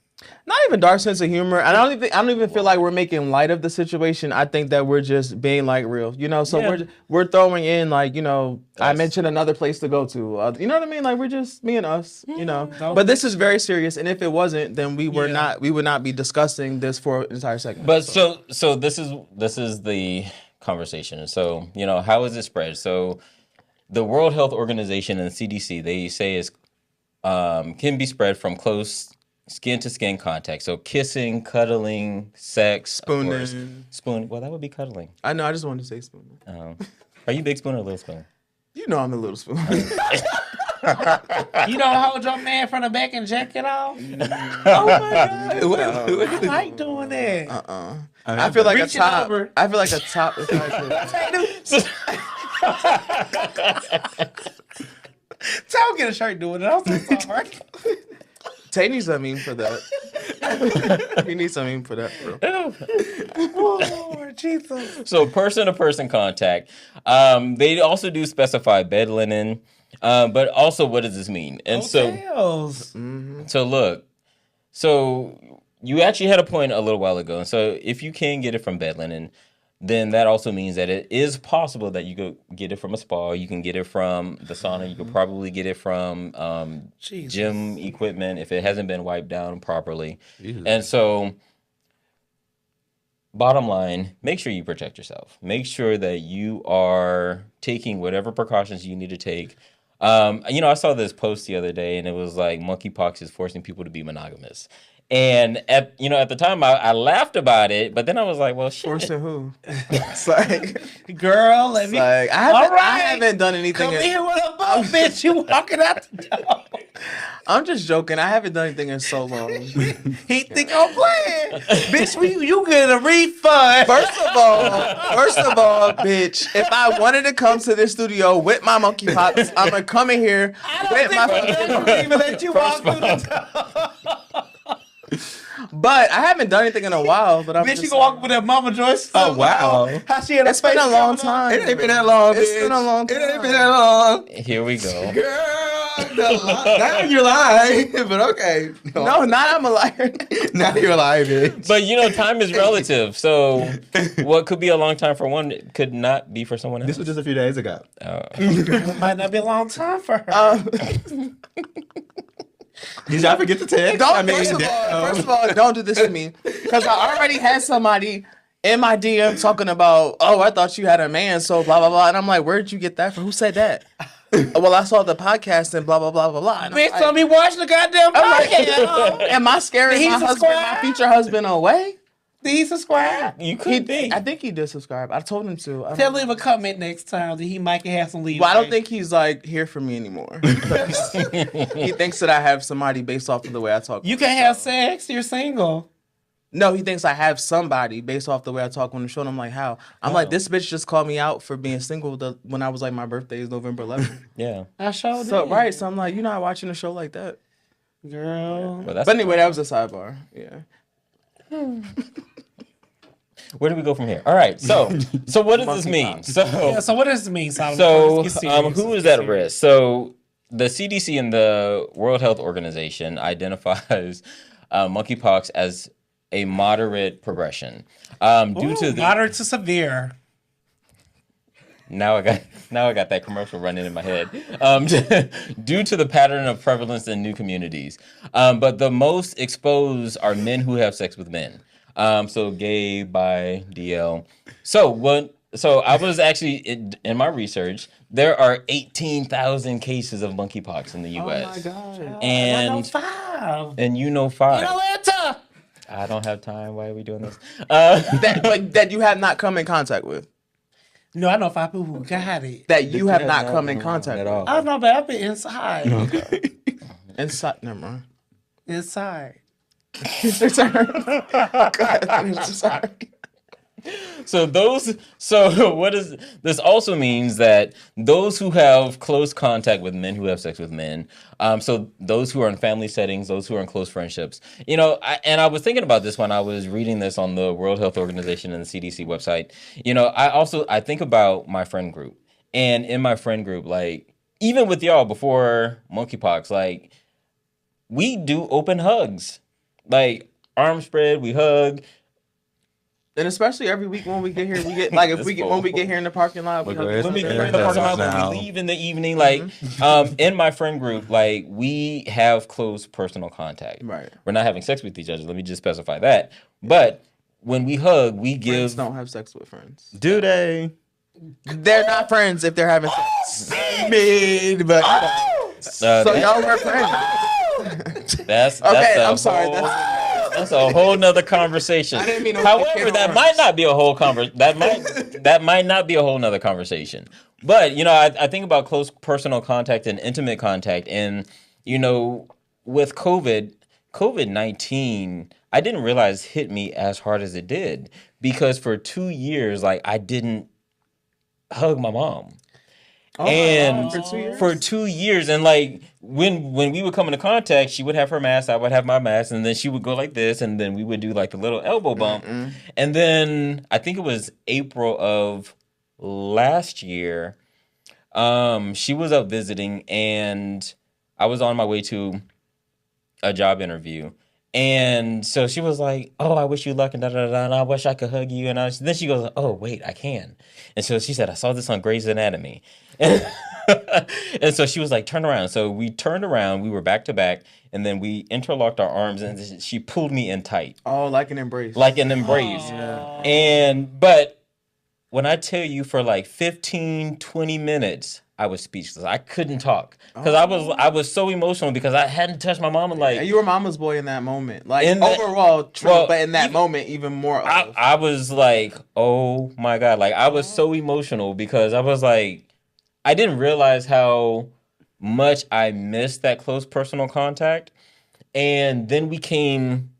Not even dark sense of humor. And I don't even feel like we're making light of the situation. I think that we're just being like real, So Yeah. we're throwing in I Yes. mentioned another place to go to. You know what I mean? Like we're just me and us, Mm-hmm. But this is very serious. And if it wasn't, then we would Yeah. not be discussing this for an entire segment. but so this is the conversation. So how is it spread? So the World Health Organization and the CDC, they say is can be spread from close skin to skin contact. So kissing, cuddling, sex, of course. Spoon. Well, that would be cuddling. I know. I just wanted to say spoon. Are you big spoon or little spoon? You know I'm a little spoon. You don't hold your man from the back and jack it off. Oh my god. I like doing that. I feel like a Reaching top. over. I feel like a top. Tell get a shirt doing it. I'm so sorry. Tay needs a meme for that. He needs a meme for that, bro. Oh, Lord Jesus. So person-to-person contact. They also do specify bed linen. But also, what does this mean? And Hotels. so look. So you actually had a point a little while ago. And so if you can get it from bed linen, then that also means that it is possible that you could get it from a spa. You can get it from the sauna. You could probably get it from Jesus. gym equipment if it hasn't been wiped down properly. And so, bottom line, make sure you protect yourself. Make sure that you are taking whatever precautions you need to take. I saw this post the other day, and it was like monkeypox is forcing people to be monogamous. And at the time, I laughed about it, but then I was like, well, shit. Forcing who? It's like, Girl, let me. I haven't done anything. Come here with a boat, bitch. You walking out the door. I'm just joking. I haven't done anything in so long. He think I'm playing. Bitch, you get a refund. First of all, bitch, if I wanted to come to this studio with my monkeypox, I'm gonna come in here with my. even let you walk through the door. But I haven't done anything in a while. But I'm Bitch, just you gonna walk with that Mama Joyce. Oh, wow. How she had It's been a long time. It ain't been that long, It's bitch. been a long It ain't time. been that long. Here we go. Girl, now you're lying. But okay. No, not I'm a liar. Now you're lying, bitch. But time is relative. So what could be a long time for one could not be for someone else. This was just a few days ago. It might not be a long time for her. Did y'all forget the text? First of all, don't do this to me. Because I already had somebody in my DM talking about, oh, I thought you had a man, so blah, blah, blah. And I'm like, where did you get that from? Who said that? Well, I saw the podcast and blah, blah, blah, blah, blah. And I'm Bitch, like, told me watch the goddamn podcast. am I scaring Did he my subscribe? future husband away? Did he subscribe? You could be. I think he did subscribe. I told him to. Tell him a comment next time that he might have some leave. Well, I don't think he's here for me anymore. He thinks that I have somebody based off of the way I talk. you can have sex. You're single. No, he thinks I have somebody based off the way I talk on the show. And I'm like, how? I'm like, this bitch just called me out for being single when I was like, my birthday is November 11th. Yeah. I showed So it. right, so I'm like, you're not watching a show like that. Girl. Well, that's But anyway, that was a sidebar. Yeah. Where do we go from here? All right. So what does this mean? Yeah, so what does this mean, Solomon? So, Let's get serious. who is at risk? So, the CDC and the World Health Organization identifies monkeypox as a moderate progression due to the moderate to severe. Now I got that commercial running in my head. Due to the pattern of prevalence in new communities, but the most exposed are men who have sex with men. So gay, bi, DL. So I was actually in my research. There are 18,000 cases of monkeypox in the U.S. Oh my God. And I know 5. and you know 5. In Atlanta. I don't have time. Why are we doing this? that you have not come in contact with. No, I know 5 people who got it. That you have not come in contact at with. all. I don't know, but I've been inside. Inside, never mind. Inside. Sorry. So what is this also means that those who have close contact with men who have sex with men, so those who are in family settings, those who are in close friendships, I was thinking about this when I was reading this on the World Health Organization and the CDC website. I think about my friend group, and in my friend group, like even with y'all before monkeypox, like we do open hugs, like arms spread, we hug. And especially every week when we get here, we get like when we get here in the parking lot, we hug each When we other. get in the parking lot, when we leave in the evening, like in my friend group, like we have close personal contact. Right. We're not having sex with each other. Let me just specify that. But when we hug, we Friends give. don't have sex with friends. Do they? They're not friends if they're having sex. But So y'all were friends. That's Okay, a I'm sorry. whole- That's a whole nother conversation. I didn't mean to However, get that on. might not be a whole that might not be a whole nother conversation. But I think about close personal contact and intimate contact, and with COVID-19, I didn't realize hit me as hard as it did because for 2 years, like I didn't hug my mom. And for 2 years, and like when we would come into contact, she would have her mask, I would have my mask, and then she would go like this, and then we would do like the little elbow bump. And then I think it was April of last year, she was up visiting, and I was on my way to a job interview. And so she was like, "Oh, I wish you luck," and and I wish I could hug you. And then she goes, "Oh, wait, I can." And so she said, "I saw this on Grey's Anatomy." And so she was like, "Turn around." So we turned around, we were back to back, and then we interlocked our arms, and she pulled me in tight. Oh, like an embrace. Like an embrace. But when I tell you for like 15, 20 minutes, I was speechless. I couldn't talk because I was so emotional because I hadn't touched my mom in like. And you were mama's boy in that moment. Like overall, true, but in that moment, even more. I was like, oh my God. Like I was so emotional because I was like, I didn't realize how much I missed that close personal contact. And then we came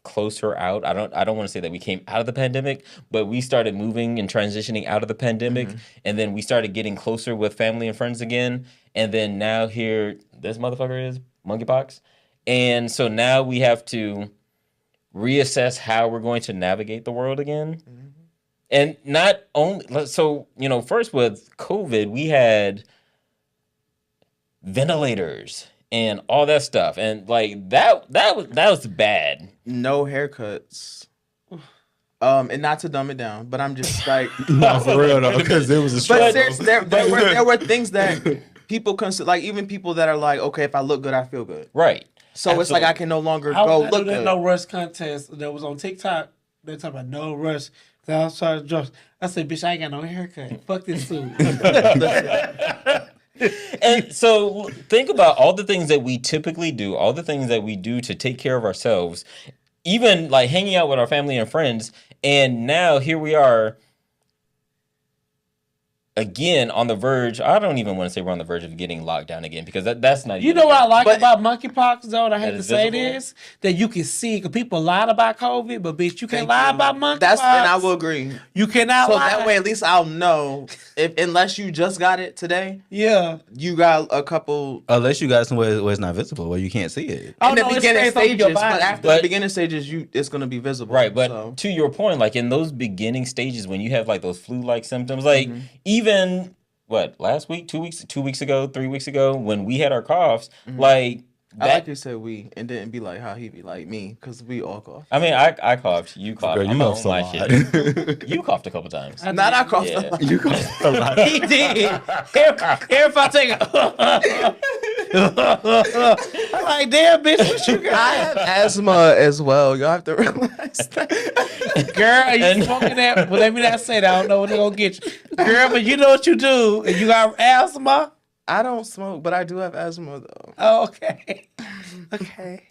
closer out. I don't want to say that we came out of the pandemic, but we started moving and transitioning out of the pandemic, and then we started getting closer with family and friends again. And then now here, this motherfucker is monkeypox, and so now we have to reassess how we're going to navigate the world again. And not only so, first with COVID, we had ventilators and all that stuff, and like that was bad. No haircuts. And not to dumb it down, but I'm just like, no, for real though, because it was a struggle. but seriously, there were things that people consider, like even people that are like, okay, if I look good, I feel good. Right. So it's like I can no longer go look good. No rush contest that was on TikTok. They talking about no rush. I was trying to dress. I said, "Bitch, I ain't got no haircut. Fuck this suit." And so think about all the things that we typically do, all the things that we do to take care of ourselves, even like hanging out with our family and friends. And now here we are again on the verge. I don't even want to say we're on the verge of getting locked down again because that's not. You know what I like about monkeypox, though? And I hate That to is say visible? this, that you can see because people lied about COVID, but bitch, you can't lie about monkeypox. And I will agree. You cannot So lie. that way, at least I'll know unless you just got it today, Yeah. you got a couple. Unless you got somewhere where it's not visible, where you can't see it. Oh, in the no, it beginning stays on your stages, body. but after the beginning stages, it's gonna be visible. Right, but so. to your point, like in those beginning stages when you have like those flu-like symptoms, like even last week, 2 weeks ago, 3 weeks ago, when we had our coughs, like I like you said we and didn't be like how he be like me because we all cough. I mean, I coughed, you coughed, Girl, you I'm cough on so my hard. shit. You coughed a couple times. Not I cough. Yeah. You cough a lot. He did. Here if I take a. I'm like, damn, bitch, what you I got? have asthma as well. Y'all have to realize that. Girl, are you smoking that? Well, let me not say that. I don't know what they're going to get you. Girl, but you know what you do. And you got asthma? I don't smoke, but I do have asthma though. Oh, okay. Okay.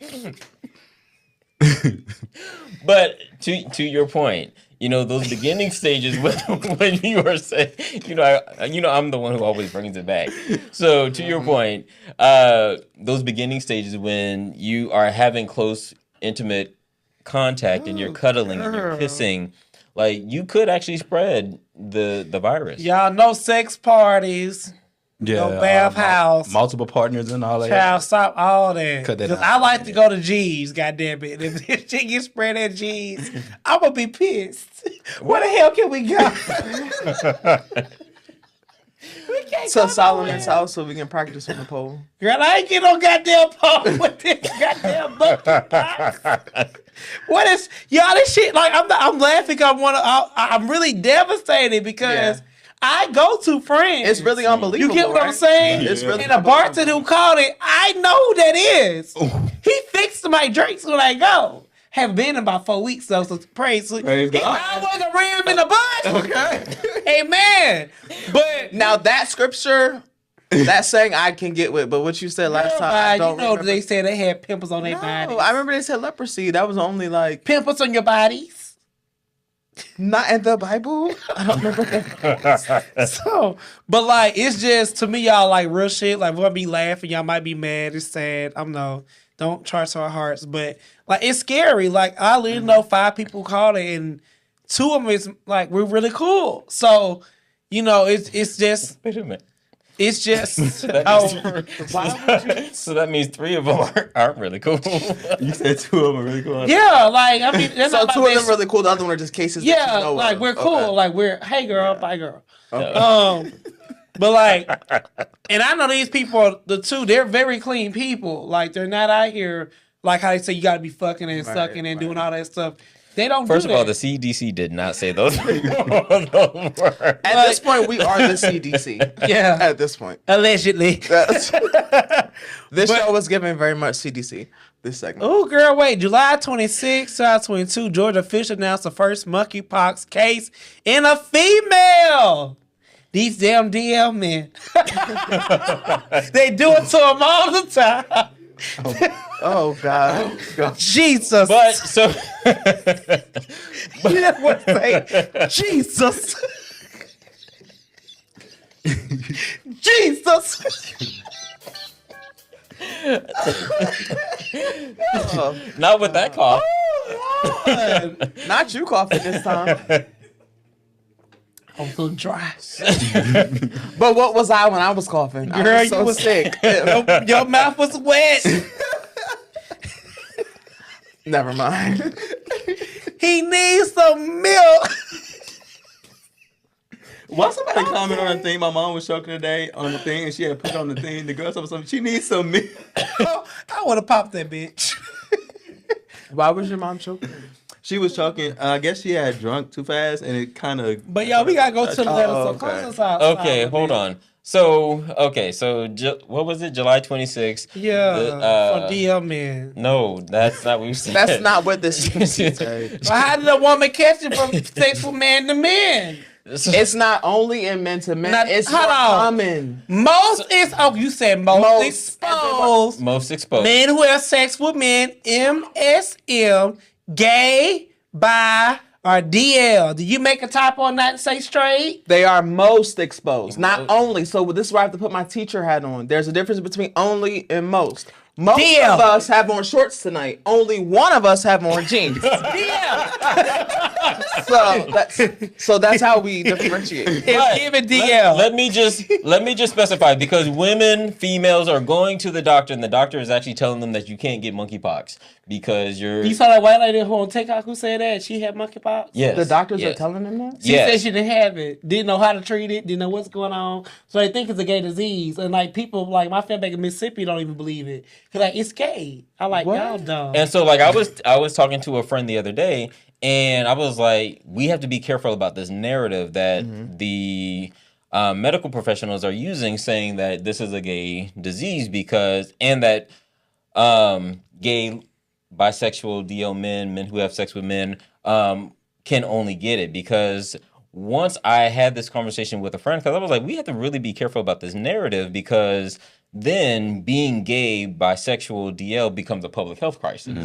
But to your point, those beginning stages when you are saying, I'm the one who always brings it back. So to your point, those beginning stages when you are having close, intimate contact and you're cuddling and you're kissing, like you could actually spread the virus. Y'all know sex parties. Yeah, No bathhouse. Multiple partners and all that. Child, stop all that. Cut that Because out. I like to go to G's, goddamn it. If she gets spread at G's, I'm going to be pissed. Where the hell can we go? We can't To go Solomon's nowhere. house so we can practice on the pole. Girl, I ain't getting no goddamn pole with this goddamn monkeypox. What is, y'all, this shit, like, I'm laughing. I'm really devastated because I go to friends. It's really unbelievable. You get what I'm right? saying? It's really And the bartender who called it, I know who that is. He fixed my drinks when I go. Haven't been in about 4 weeks though, so praise God. I wasn't ram in the bus. Okay. Amen. But Now that scripture, that saying I can get with, but what you said last time, I don't remember. they said they had pimples on their bodies. No, I remember they said leprosy. That was only like Pimples on your bodies. not in the Bible. I don't remember that. So, but like, it's just to me, y'all like real shit. Like, we'll be laughing, y'all might be mad. It's sad. Don't charge our hearts, but like, it's scary. Like, I literally know 5 people called it, and 2 of them is like we're really cool. So, it's just, Wait a minute. it's just. So that means 3 of them aren't really cool. You said 2 of them are really cool. Yeah, like I mean, that's So not 2 my of them best- really cool. The other one are just cases. that Yeah, you know like of. we're cool. Okay. Like we're hey girl, bye girl. Okay. But like, and I know these people, the 2, they're very clean people. Like they're not out here like how they say you gotta be fucking and sucking and doing all that stuff. They don't. First do of all, that. the CDC did not say those words. At this point, we are the CDC. Yeah. At this point, Allegedly. this show was given very much CDC. This segment. Oh, girl, wait. July 26, 2022, Georgia official announced the first monkeypox case in a female. These damn DL men. They do it to them all the time. Oh God. Jesus. But so You know what I'm saying? Jesus. Jesus. not with that cough. Not you coughing this time. I'm so dry. But what was I when I was coughing? I Girl, was so you was sick. Your mouth was wet. Never mind. He needs some milk. Why somebody comment on the thing? My mom was choking today on the thing, and she had put on the thing. The girl told me something. She needs some milk. I would have popped that bitch. Why was your mom choking? She was choking. I guess she had drunk too fast, and it kind of. But yo, we gotta go to the letter. So okay. close us out. Okay, hold on. So what was it? July 26th. Yeah, The, for DL men. No, that's not what you said. That's not what this said. Well, how did a woman catch it from sex from man to man? It's not only in men to men. Not- It's hold more on. common. Most is you said most Most. exposed. Most exposed. Men who have sex with men, MSM, gay, bi, or DL. Do you make a typo on that and say straight? They are most exposed, not only. So this is where I have to put my teacher hat on. There's a difference between only and most. Most DL. of us have on shorts tonight. Only one of us have on jeans. so that's how we differentiate. It's given DL. Let me just specify, because females are going to the doctor, and the doctor is actually telling them that you can't get monkeypox because you're. You saw that white lady who on TikTok who said that she had monkeypox? Yes. The doctors yes. are telling them that? She Yes. said she didn't have it, didn't know how to treat it, didn't know what's going on. So they think it's a gay disease. And like people, like my family back in Mississippi don't even believe it. Cause like it's gay. I like What? y'all dumb. And so, like, I was talking to a friend the other day, and I was like, we have to be careful about this narrative that the medical professionals are using, saying that this is a gay disease and that gay, bisexual, DL men who have sex with men, can only get it because once I had this conversation with a friend, because I was like, we have to really be careful about this narrative, because then being gay, bisexual, DL becomes a public health crisis.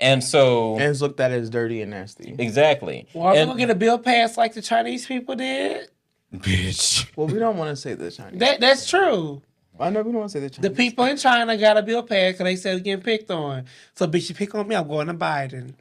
And so... And it's looked at as dirty and nasty. Exactly. Well, I'm And- going to get a bill passed like the Chinese people did. Bitch. Well, we don't want to say the Chinese. That's true. I know we don't want to say the Chinese. The people in China got a bill passed because they said getting picked on. So, bitch, you pick on me, I'm going to Biden.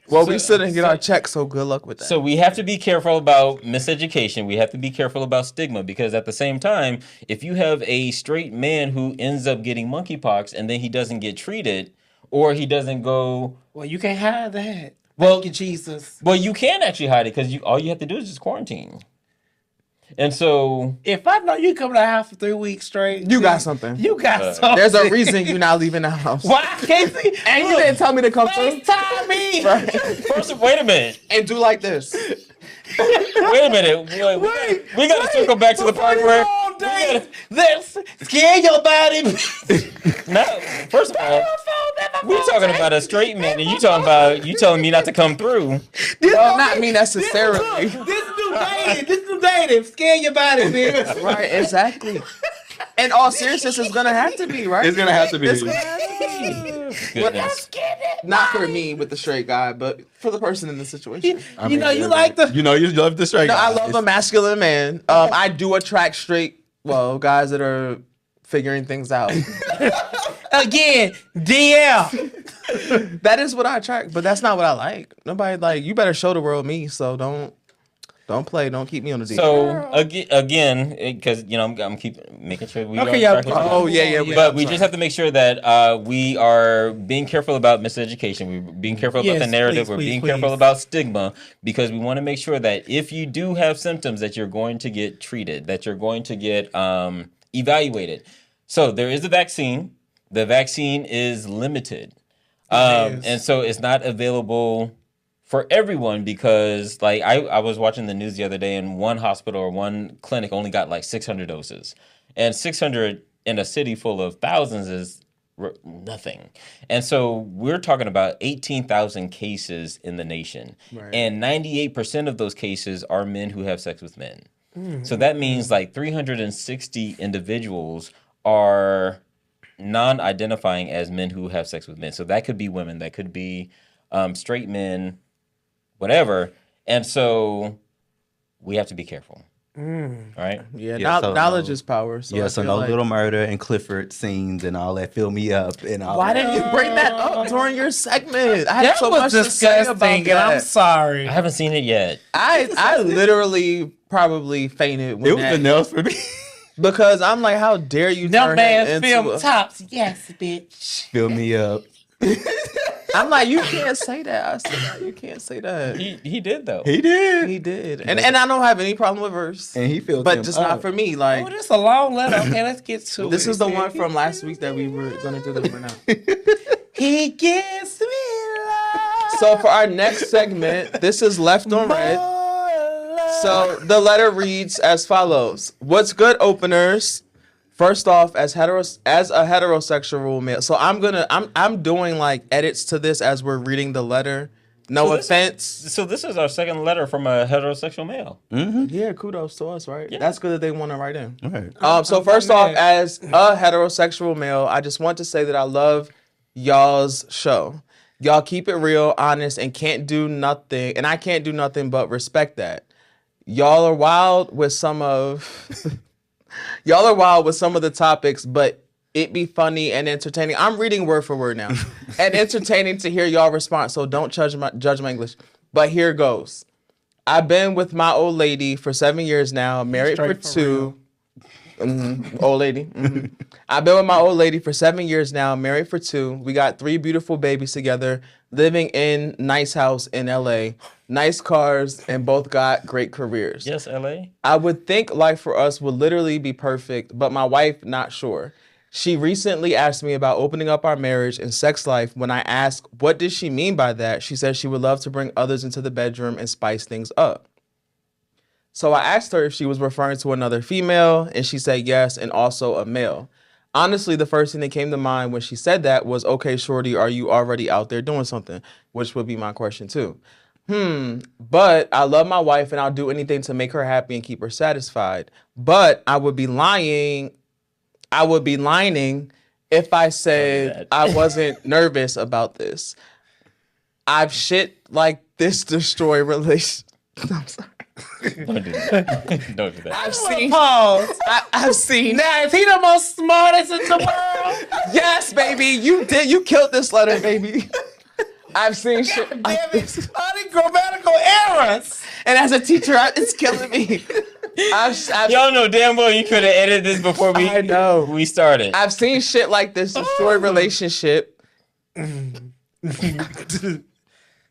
Well, we still didn't get our check, so good luck with that. So we have to be careful about miseducation. We have to be careful about stigma, because at the same time, if you have a straight man who ends up getting monkeypox and then he doesn't get treated, or he doesn't go... Well, you can't hide that. Well, Thank you, Jesus. Well, you can actually hide it, because all you have to do is just quarantine. And so... If I know you come to the house for 3 weeks straight, you got something. You got something. There's a reason you're not leaving the house. Why I can't see? And you didn't tell me to come through. FaceTime me. Right. First, wait a minute. And do like this. Wait a minute. We got to circle back to the part where... Let's scare your body. No, first of all, we're talking about a straight man, and you telling me not to come through. Well, not me necessarily. This new dating. Scare your body, bitch. Right, exactly. And all seriousness is gonna have to be, right? It's gonna have to be. It's gonna have to be. Goodness. Not for me with the straight guy, but for the person in the situation. You like the. You know, you love the straight No, I guys. love a masculine man. I do attract straight, guys that are figuring things out. Again, DL. That is what I attract, but that's not what I like. Nobody like, you better show the world me, so don't play, don't keep me on the deep. So again, because I'm keep making sure we Okay, are yeah. tracking. Oh yeah. But we just have to make sure that we are being careful about miseducation. We're being careful about Yes, the narrative. please, We're please, being please. careful about stigma, because we want to make sure that if you do have symptoms, that you're going to get treated, that you're going to get evaluated. So there is a vaccine. The vaccine is limited. And so it's not available for everyone, because like I was watching the news the other day, and one hospital or one clinic only got like 600 doses, and 600 in a city full of thousands is nothing. And so we're talking about 18,000 cases in the nation, and 98% of those cases are men who have sex with men. So that means like 360 individuals are non-identifying as men who have sex with men. So that could be women, that could be straight men, whatever. And so we have to be careful. Right? Yeah, Yeah, so knowledge is power. So Yeah, I so feel no like- Little Murder and Clifford scenes and all that. Fill me up and all. Why that. didn't you bring that up during your segment? I had That so was much to say about disgusting, and I'm that. sorry. I haven't seen it yet. I literally probably fainted when It was the nails for me. because I'm like, how dare you No turn man it into film a- tops. Yes, bitch. Fill me up. I'm like, you can't say that. I said, you can't say that. He did though. He did. He did, and I don't have any problem with verse, And he filled but them just up. not for me. Like Oh, this is a long letter. Okay, let's get to this it. is the one from last week that we were gonna do this for now. He gives me love. So for our next segment, this is Left on Red. So the letter reads as follows: What's good, openers? First off, as a heterosexual male, so I'm doing like edits to this as we're reading the letter. No So this- offense. So this is our second letter from a heterosexual male. Yeah, kudos to us, right? That's good that they want to write in. Right. So first off, as a heterosexual male, I just want to say that I love y'all's show. Y'all keep it real, honest, and can't do nothing, and I can't do nothing but respect that. Y'all are wild with some of the topics, but it be funny and entertaining. I'm reading word for word now. And entertaining to hear y'all response, so don't judge my English. But here goes. I've been with my old lady for 7 years now, married for Straight for 2. Old lady. I've been with my old lady for 7 years now, married for 2. We got 3 beautiful babies together, living in nice house in LA, nice cars, and both got great careers. Yes, LA. I would think life for us would literally be perfect, but my wife not sure. She recently asked me about opening up our marriage and sex life. When I asked what did she mean by that, she said she would love to bring others into the bedroom and spice things up. So I asked her if she was referring to another female, and she said yes, and also a male. Honestly, the first thing that came to mind when she said that was, okay, shorty, are you already out there doing something? Which would be my question too. But I love my wife and I'll do anything to make her happy and keep her satisfied. But I would be lying. I would be lying if I said I wasn't nervous about this. I've shit like this destroy relations. I'm sorry. Don't do that. Don't do that. I've seen. Now, is he the most smartest in the world? Yes, baby. You killed this letter, baby. I've seen shit. Damn it, grammatical errors. And as a teacher, it's killing me. Y'all know damn well you could have edited this before we started. I've seen shit like this destroy relationship.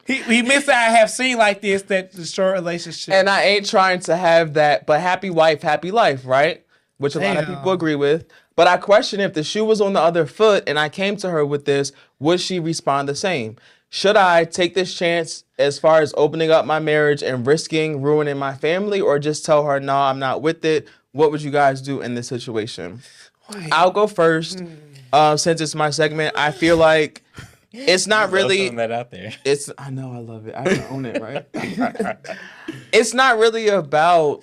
He missed that I have seen like this that destroy relationship. And I ain't trying to have that, but happy wife, happy life, right? Which a lot of people agree with. But I question if the shoe was on the other foot and I came to her with this, would she respond the same? Should I take this chance as far as opening up my marriage and risking ruining my family, or just tell her, no, I'm not with it? What would you guys do in this situation? I'll go first. Since it's my segment, I feel like it's not really that out there. I know, I love it. I can own it, right? It's not really about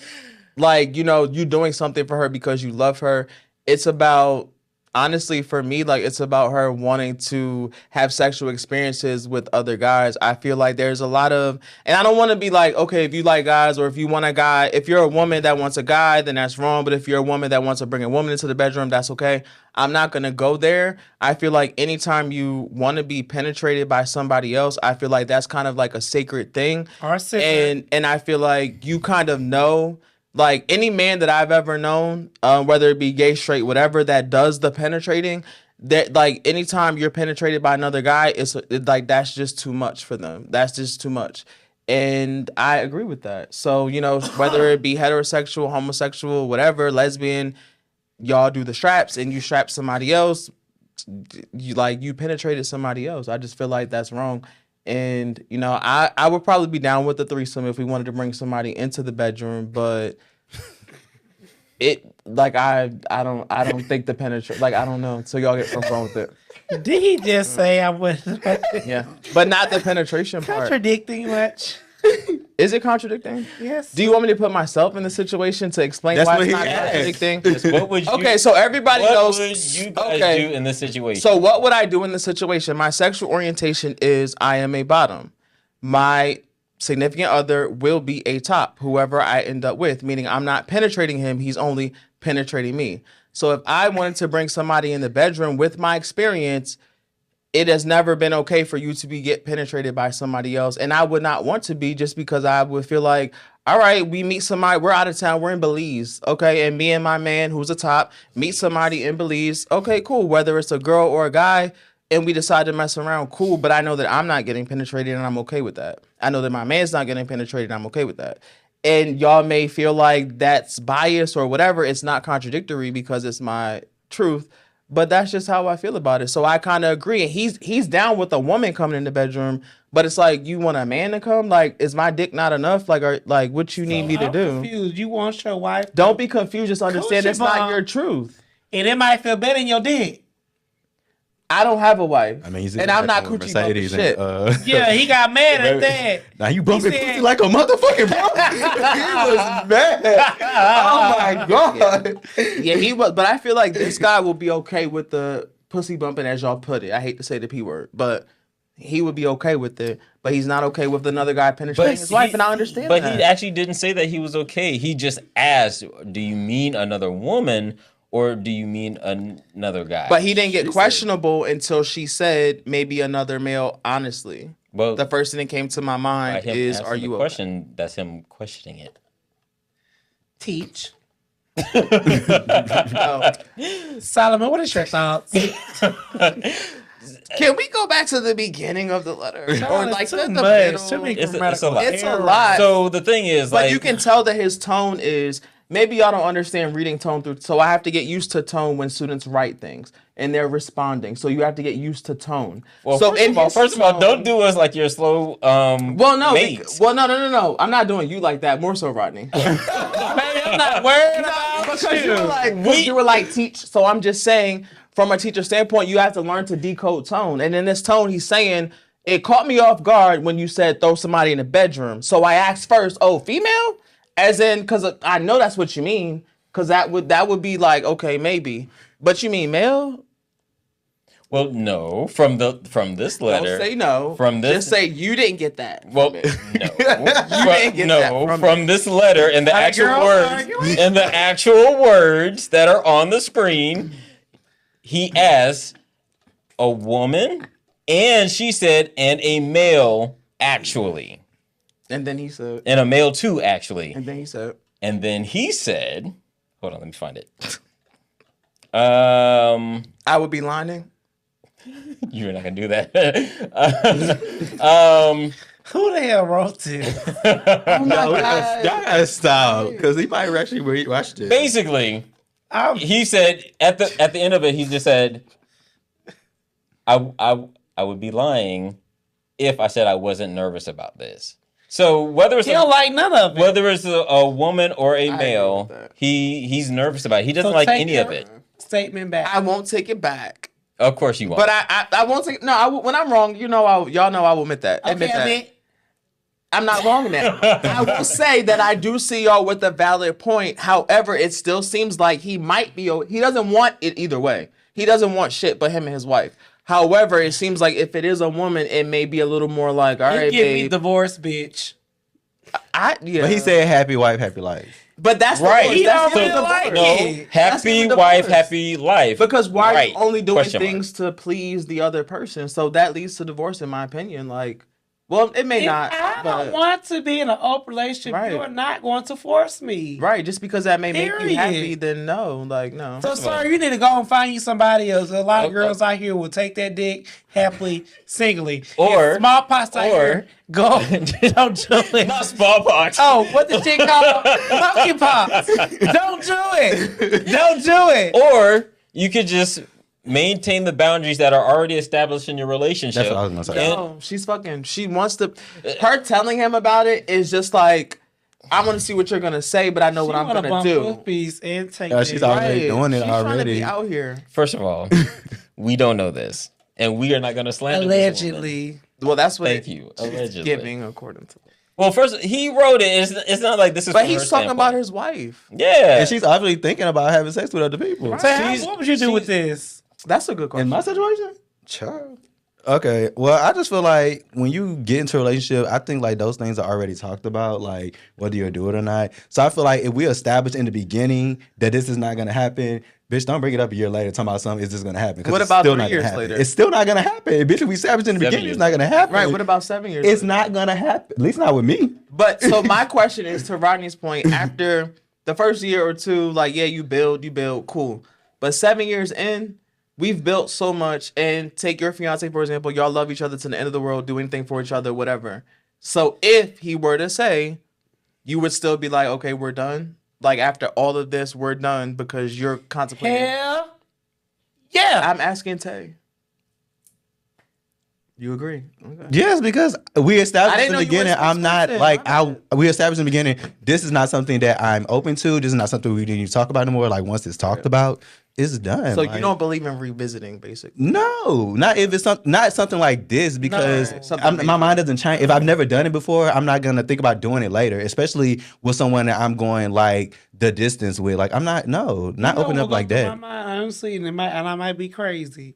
like, you doing something for her because you love her. It's about, honestly, for me, like, it's about her wanting to have sexual experiences with other guys. I feel like there's a lot of, and I don't want to be like, okay, if you like guys, or if you want a guy, if you're a woman that wants a guy, then that's wrong. But if you're a woman that wants to bring a woman into the bedroom, that's okay. I'm not going to go there. I feel like anytime you want to be penetrated by somebody else, I feel like that's kind of like a sacred thing. And I feel like you kind of know, like any man that I've ever known, whether it be gay, straight, whatever, that does the penetrating, that like anytime you're penetrated by another guy, it's like that's just too much for them. That's just too much. And I agree with that. So, whether it be heterosexual, homosexual, whatever, lesbian, y'all do the straps and you strap somebody else, you penetrated somebody else. I just feel like that's wrong. And, I would probably be down with the threesome if we wanted to bring somebody into the bedroom, but I don't think the penetration, like, I don't know. So y'all get wrong with it. Did he just say I wouldn't? Yeah. But not the penetration part. Contradicting much. Is it contradicting? Yes. Do you want me to put myself in the situation to explain why it's not contradicting? What would you, okay, so everybody knows. What would you guys do in this situation? So what would I do in this situation? My sexual orientation is I am a bottom. My significant other will be a top, whoever I end up with, meaning I'm not penetrating him, he's only penetrating me. So if I wanted to bring somebody in the bedroom with my experience, it has never been okay for you to get penetrated by somebody else. And I would not want to be, just because I would feel like, all right, we meet somebody, we're out of town, we're in Belize, okay? And me and my man, who's a top, meet somebody in Belize. Okay, cool. Whether it's a girl or a guy, and we decide to mess around, cool. But I know that I'm not getting penetrated and I'm okay with that. I know that my man's not getting penetrated and I'm okay with that. And y'all may feel like that's biased or whatever. It's not contradictory because it's my truth. But that's just how I feel about it. So I kind of agree. And he's down with a woman coming in the bedroom, but it's like, you want a man to come? Like, is my dick not enough? Like what you need me to do? Confused. You want your wife? Don't be confused. Just understand it's not your truth. And it might feel better in your dick. I don't have a wife. I mean, and I'm not coochie bumping shit. Yeah, he got mad at that. Now you bumping pussy like a motherfucking bro. He was mad. Oh my God. Yeah, he was. But I feel like this guy will be okay with the pussy bumping, as y'all put it. I hate to say the P word, but he would be okay with it. But he's not okay with another guy penetrating his wife, and I understand that. But he actually didn't say that he was okay. He just asked, do you mean another woman? Or do you mean another guy? But he didn't get questionable until she said maybe another male, honestly. Well, the first thing that came to my mind is, are you okay? That's him questioning it. Teach. Solomon, what is your thoughts? Can we go back to the beginning of the letter? Or like the middle? It's a lot. So the thing is, but you can tell that his tone is, maybe y'all don't understand reading tone through, so I have to get used to tone when students write things and they're responding. So you have to get used to tone. Well, so first of all, don't do us like you're slow. Mates. No. I'm not doing you like that. More so, Rodney. I'm not worried about because you were like teach. So I'm just saying, from a teacher standpoint, you have to learn to decode tone. And in this tone, he's saying, it caught me off guard when you said throw somebody in the bedroom. So I asked first, oh, female? As in, because I know that's what you mean. Because that would be like, okay, maybe. But you mean male? Well, no. From this letter. Don't say no. From this, just say you didn't get that. Well, no. You didn't get that from this letter and the actual words that are on the screen, he asked a woman, and she said, and a male actually. And then he said, and a male too, actually. And then he said, hold on, let me find it. I would be lying. You're not gonna do that. Who the hell wrote this? Oh my God. Y'all gotta stop, because he might actually watch this. Basically, he said at the end of it, he just said, I would be lying if I said I wasn't nervous about this. So whether it's he don't like none of it. Whether it's a woman or a male, he's nervous about it. He doesn't like any of it. Statement back. I won't take it back. Of course you won't. But I won't take when I'm wrong, y'all know I will admit that. Admit that. I'm not wrong in that. I will say that I do see y'all with a valid point. However, it still seems like he might be. He doesn't want it either way. He doesn't want shit but him and his wife. However, it seems like if it is a woman, it may be a little more like, all right, give babe. me divorce, bitch. But he said happy wife, happy life. But that's right. He don't really the like no, it. happy wife, happy life. Because why are you Right. only doing Question things to please the other person? So that leads to divorce, in my opinion. Like, well, it may If not. I but, don't want to be in an open relationship, Right. you are not going to force me. right, just because that may make you Period. happy, then no, like no. So, sir, you need to go and find you somebody else. A lot of girls out here will take that dick happily, singly. Or- If smallpox out here, go. Don't do it. Not smallpox. Oh, what the shit called? Monkeypox. Don't do it. Don't do it. Or you could just maintain the boundaries that are already established in your relationship. That's what I was gonna say. No, she's fucking. She wants to. Her telling him about it is just like, I want to see what you're gonna say, but I know what I'm gonna do. Piece and take She's already doing it She's trying to already. be out here. First of all, we don't know this, and we are not going to slander this woman. allegedly. Well, that's what Thank you. Allegedly. giving according to. Well, first he wrote it. It's not like this is. But from he's her talking standpoint. about his wife. Yeah, And she's obviously thinking about having sex with other people. So what would you do with this? That's a good question. In my situation? Child. Okay. Well, I just feel like when you get into a relationship, I think like those things are already talked about, like whether you'll do it or not. So I feel like if we establish in the beginning that this is not gonna happen, bitch, don't bring it up a year later talking about something is just gonna happen. What it's about still 3 not gonna years happen. later? It's still not gonna happen. Bitch, if we established in the 7 beginning, years it's not gonna happen. Right. What about 7 years? It's later? not gonna happen. At least not with me. But so my question is to Rodney's point, after the first year or two, like, yeah, you build, cool. But 7 years in, we've built so much, and take your fiance, for example, y'all love each other to the end of the world, do anything for each other, whatever. So if he were to say, you would still be like, okay, we're done? Like, after all of this, we're done because you're contemplating. Hell yeah. I'm asking Tay. You agree? Okay. Yes, because we I established didn't in know the you were beginning. a I'm not person. like My bad. we established in the beginning. This is not something that I'm open to. This is not something we need to talk about anymore. Like once it's talked about, it's done. So Like, you don't believe in revisiting, basically? No, not if it's not something like this because Something my mind doesn't change. If I've never done it before, I'm not gonna think about doing it later, especially with someone that I'm going like the distance with. Like I'm not open up like that. My mind, honestly, and I might be crazy.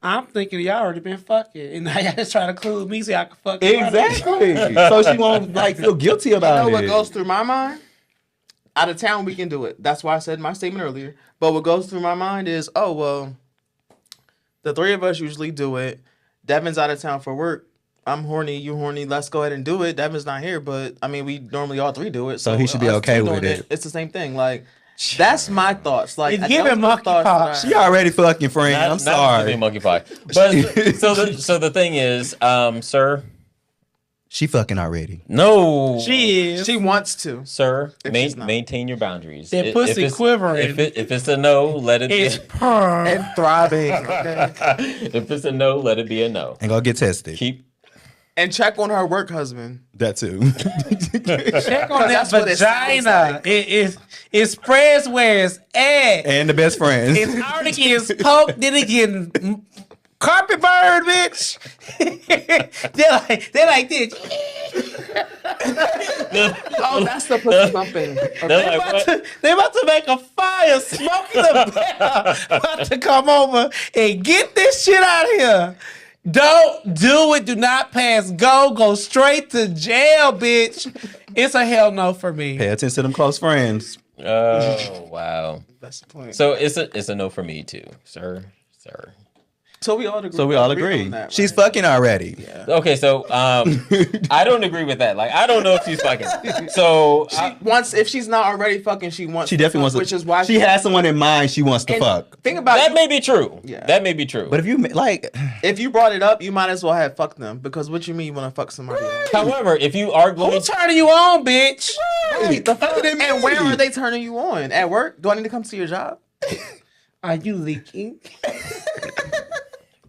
I'm thinking y'all already been fucking, and now y'all just trying to clue me so I can fuck. Exactly. So she won't like feel guilty You about know it. what goes through my mind? Out of town, we can do it. That's why I said in my statement earlier. But what goes through my mind is, oh, well, the three of us usually do it. Devin's out of town for work. I'm horny, you horny. Let's go ahead and do it. Devin's not here, but I mean, we normally all three do it. So he should be us okay two with doing it. It's the same thing. Like, that's my thoughts. Like, It's giving those are the thoughts monkeypox. that She already fucking friend. I'm sorry. Monkeypox. But so the thing is, sir. She fucking already. No, She is. She wants to. sir, she's not. maintain your boundaries. That If pussy it's- quivering. If it's a no, let it It's be. purr. And thriving. Okay? If it's a no, let it be a no. And go get tested. Keep. And check on her work husband. That too. Check on that That's what it sounds vagina. It spreads where it's at. And the best friends. It's already getting poked, then it getting carpet bird, bitch. they're like this. Oh, that's the pussy bumping. They're like, what? They about to make a fire. Smoking the Bear about to come over and get this shit out of here. Don't do it. Do not pass go. Go straight to jail, bitch. It's a hell no for me. Pay attention to them close friends. Oh wow. That's the point. So it's a no for me too, sir. So we all agree. On that, She's right? fucking already. Yeah. Okay, so I don't agree with that. Like, I don't know if she's fucking. So If she's not already fucking, she wants. She definitely wants. Which is why she has someone in mind. She wants to fuck. Think about that it. may be true. Yeah. That may be true. But if you like, If you brought it up, you might as well have fucked them because what you mean you want to fuck somebody else? However, if you are going Who's turning you on, bitch? Right, the fuck and where are they turning you on? At work? Do I need to come to your job? Are you leaking?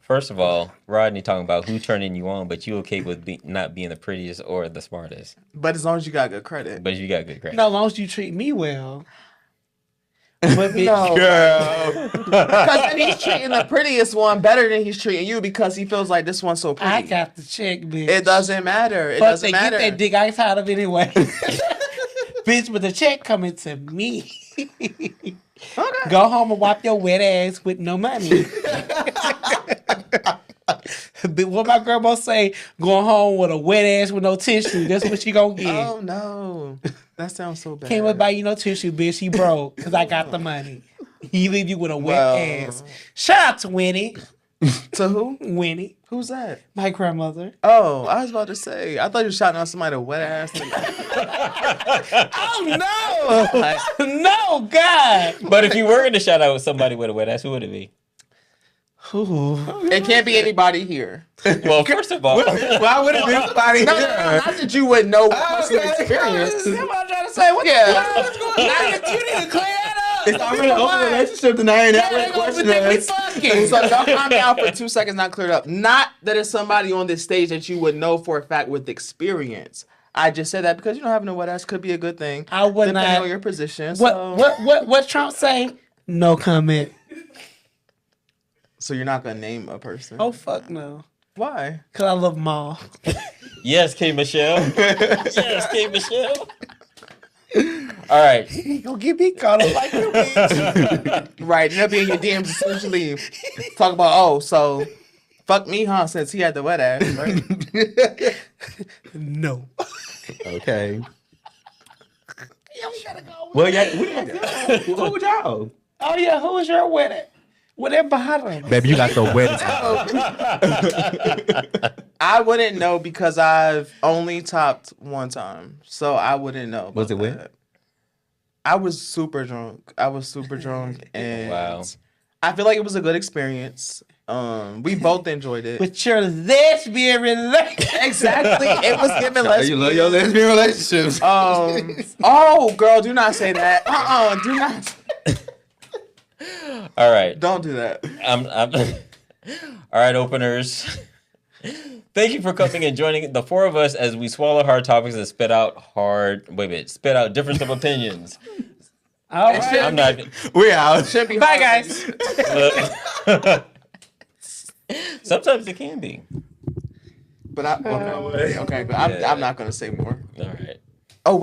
First of all, Rodney talking about who turning you on, but you okay with not being the prettiest or the smartest. But as long as you got good credit. But you got good credit. No, as long as you treat me well. But bitch, No. girl, Because then he's treating the prettiest one better than he's treating you because he feels like this one's so pretty. I got the check, bitch. It doesn't matter. It But doesn't they matter. get that dick I tired of anyway. Bitch, but the check coming to me. Okay. Go home and wipe your wet ass with no money. But what my grandma say, going home with a wet ass with no tissue, that's what she gonna get. Oh no. That sounds so bad. Can't buy you no tissue, bitch. He broke because I got the money. He leave you with a wet Well. ass. Shout out to Winnie. To who? Winnie, Who's that? my grandmother. Oh, I was about to say. I thought you were shouting out somebody with wet ass. Oh no! No, God. But if you were going to shout out somebody with a wet ass, who would it be? Ooh. It can't be anybody here. Well, first of all, why would it be somebody No, not that you would know personal experience. That's what I'm trying to say. What Yeah. the fuck? What's going on? You need to clear that up. It's already an open relationship tonight. And Yeah, that they gonna question think we is. fucking. So y'all calm down for 2 seconds, not cleared up. Not that it's somebody on this stage that you would know for a fact with experience. I just said that because you don't have no wet ass could be a good thing. I would depending not. on your position. What Trump say? No comment. So you're not gonna name a person. Oh fuck no. Why? Cause I love them all. yes, K. Michelle. Yes, K. Michelle. All right. He gonna get me caught up like you, bitch. Right, and they'll be in your DMs as soon as you leave. Talk about, so fuck me, huh? Since he had the wet ass, right? No. Okay. Yeah, we gotta go. Well, yeah. Who would y'all? Oh yeah, who was your wedding? With that bottom. Baby, you got the wettest. I wouldn't know because I've only topped one time, so I wouldn't know. Was it about when? that. I was super drunk. And Wow. I feel like it was a good experience. We both enjoyed it. With your lesbian relationship. Exactly, it was given less. You love your lesbian relationships. Oh, girl, do not say that. Do not. All right. Don't do that. I'm all right, openers. Thank you for coming and joining the four of us as we swallow hard topics and spit out difference of opinions. All right. I'm not. We out. Should be Bye, hard. guys. Sometimes it can be. But okay, but I'm not gonna say more. All right. Oh wait.